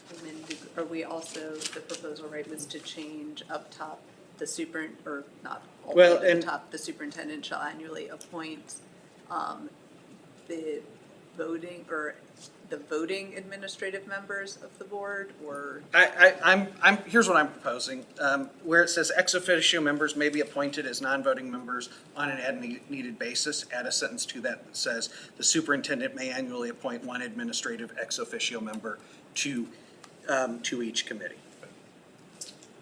And then are we also, the proposal, right, was to change up top the or not all the Well, way to the and- top, the superintendent shall annually appoint the voting administrative members of the board, or? here's what I'm proposing. Where it says ex officio members may be appointed as non-voting members on an as-needed basis, add a sentence to that that says the superintendent may annually appoint one administrative ex officio member to each committee.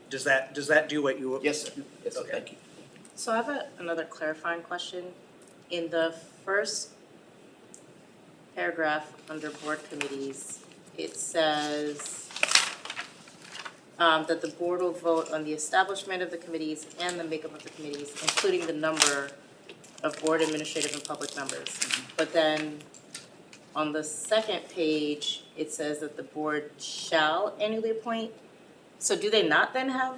Does that do what you? Yes, sir. Yes, sir. Okay. Thank you. So I have another clarifying question. In the first paragraph under board committees, it says that the board will vote on the establishment of the committees and the makeup of the committees, including the number of board administrative and public members. But then on the second page, it says that the board shall annually appoint. So do they not then have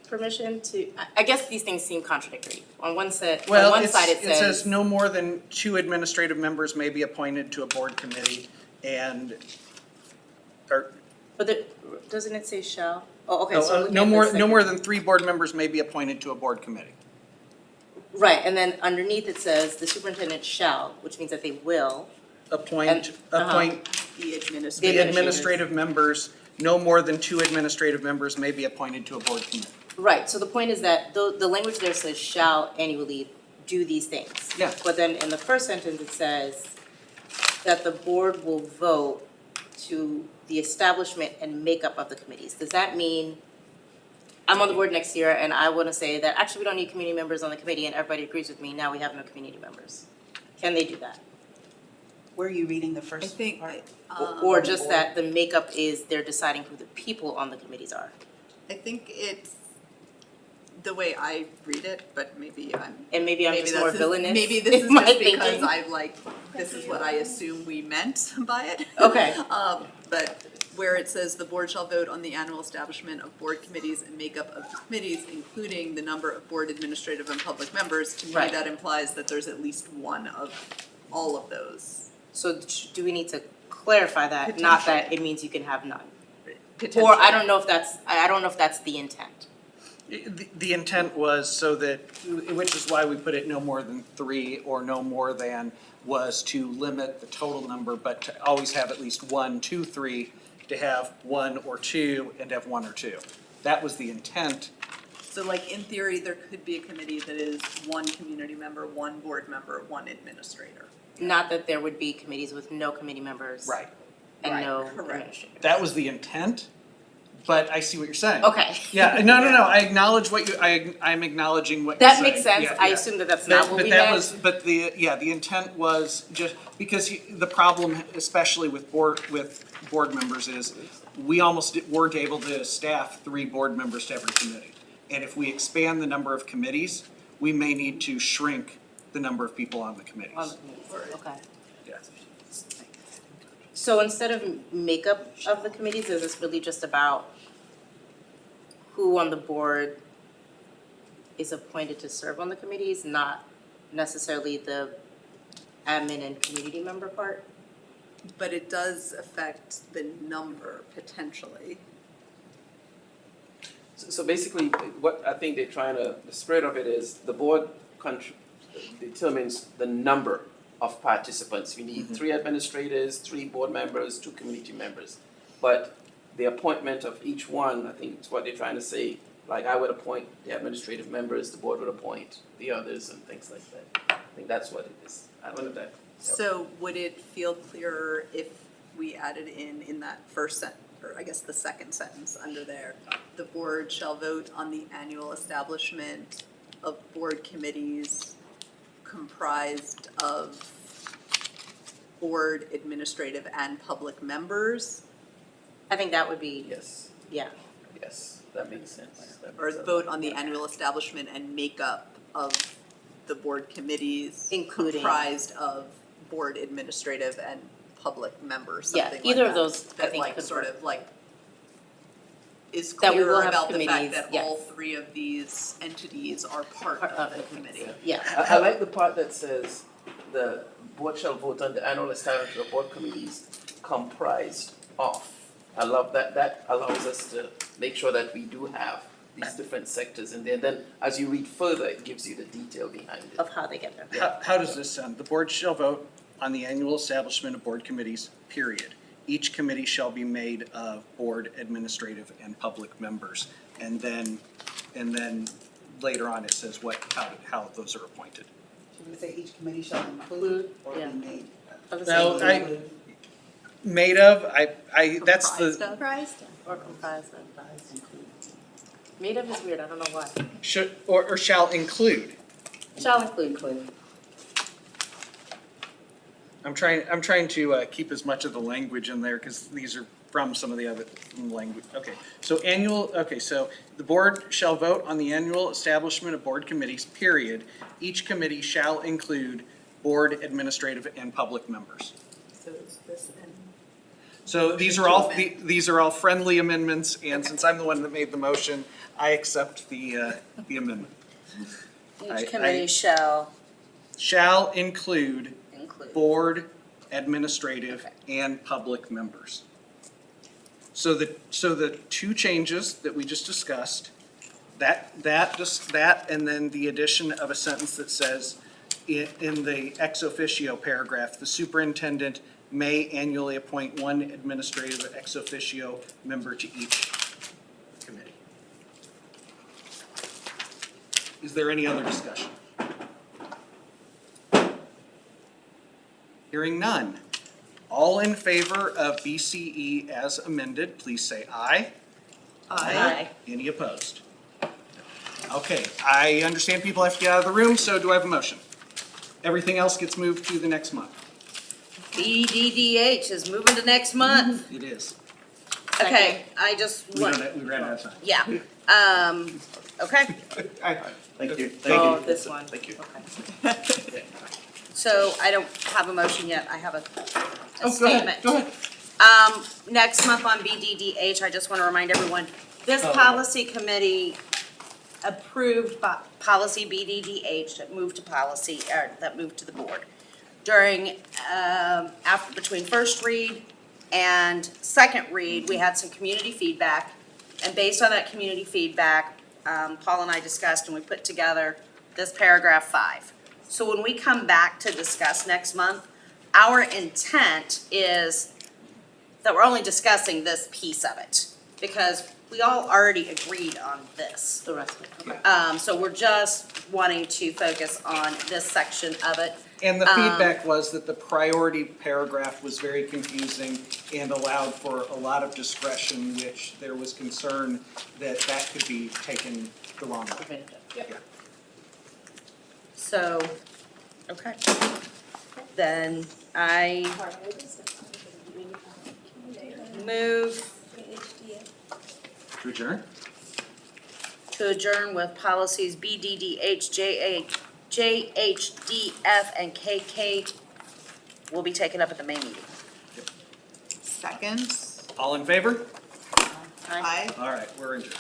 permission to, I guess these things seem contradictory. On one side it says no more than 2 administrative members may be appointed to a board committee but doesn't it say shall? Oh, okay, so I'm looking no at the more second. than 3 board members may be appointed to a board committee. Right, and then underneath it says the superintendent shall, which means that they will. Appoint The the administrative members, no more than 2 administrative members may be appointed to a board committee. Right, so the point is that the language there says shall annually do these things. Yeah. But then in the first sentence, it says that the board will vote to the establishment and makeup of the committees. Does that mean, I'm on the board next year and I wanna say that actually we don't need community members on the committee and everybody agrees with me, now we have no community members? Can they do that? Where are you reading the I first think, part? Or just that the makeup is they're deciding who the people on the committees are? I think it's the way I read it, but maybe I'm. And maybe I'm just more that's villainous Maybe this is in my just because thinking. I this is what I assume we meant by it. Okay. But where it says the board shall vote on the annual establishment of board committees and makeup of the committees, including the number of board administrative and public members, to me, Right. that implies that there's at least one of all of those. So do we need to clarify that, not that it means you can have none? Potentially. Or I don't know if that's the intent. The intent was so that, which is why we put it no more than 3 or no more than, was to limit the total number, but to always have at least 1, 2, 3, to have 1 or 2 and have 1 or 2. That was the intent. So like in theory, there could be a committee that is 1 community member, 1 board member, 1 administrator. Not that there would be committees with no committee members. Right. And Right, no correct. administrators. That was the intent, but I see what you're saying. Okay. Yeah, no, I acknowledge I'm acknowledging what you're That saying. makes sense. Yeah, I yeah. assume that that's not what we that meant. was, but the intent was just, because the problem, especially with board members, is we almost weren't able to staff 3 board members to every committee. And if we expand the number of committees, we may need to shrink the number of people on the committees. On the committees, okay. Yeah. So instead of makeup of the committees, is this really just about who on the board is appointed to serve on the committees, not necessarily the admin and community member part? But it does affect the number potentially. So basically, what I think they're trying to, the spirit of it is the board determines the number of participants. You need 3 administrators, 3 board members, 2 community members. But the appointment of each one, I think it's what they're trying to say, like I would appoint the administrative members, the board would appoint the others and things like that. I think that's what it is. I don't know if that. So would it feel clearer if we added in that first sentence, or I guess the second sentence under there, the board shall vote on the annual establishment of board committees comprised of board administrative and public members? I think that would be, Yes, yeah. yes, that makes sense. That Or makes sense. vote on the annual establishment and makeup of the board committees Including- comprised of board administrative and public members, Yeah, something like either of that. those, I That think like could sort work. of like is That we will clearer have about the fact committees, that all yes. three of these entities are part of the committee. Yeah, I like the part that says the board shall vote on the annual establishment of board committees comprised of. I love that, that allows us to make sure that we do have these different sectors in there. Then as you read further, it gives you the detail behind it. of how they get there. How does this sound? The board shall vote on the annual establishment of board committees, period. Each committee shall be made of board, administrative, and public members. And then later on, it says how those are appointed. Should we say each committee shall include or be Yeah. made? No, made of, that's Comprised the, of? Comprised or comprised of? Comprised, include. Made of is weird, I don't know why. should, or shall include. Shall include. I'm trying to keep as much of the language in there, because these are from some of the other language. Okay, so so the board shall vote on the annual establishment of board committees, period. Each committee shall include board, administrative, and public members. So it's this and. So these are all friendly amendments, and since I'm the one that made the motion, I accept the amendment. Each committee shall Shall include include. board, administrative, and public members. So the two changes that we just discussed, that, and then the addition of a sentence that says, in the ex officio paragraph, the superintendent may annually appoint one administrative ex officio member to each committee. Is there any other discussion? Hearing none. All in favor of BCE as amended, please say aye. Aye. Any opposed? Okay, I understand people have to get out of the room, so do I have a motion? Everything else gets moved to the next month. BDDH is moving to next month. It is. Okay, I just We want, ran out of time. yeah, okay. Thank you. Oh, this one. Thank you. Okay. So I don't have a motion yet, I have a Oh, statement. go ahead. Next month on BDDH, I just want to remind everyone, this Oh. policy committee approved policy BDDH that moved to policy, or that moved to the board. During, between first read and second read, we had some community feedback. And based on that community feedback, Paul and I discussed and we put together this paragraph 5. So when we come back to discuss next month, our intent is that we're only discussing this piece of it, because we all already agreed on this. The rest of it, okay. So we're just wanting to focus on this section of it. And the feedback was that the priority paragraph was very confusing and allowed for a lot of discretion, which there was concern that that could be taken the wrong way. Yep. So, okay. Then I move To adjourn? to adjourn with policies BDDH, JHDF, and KK will be taken up at the May meeting. Second. All in favor? Aye. All right, we're adjourned.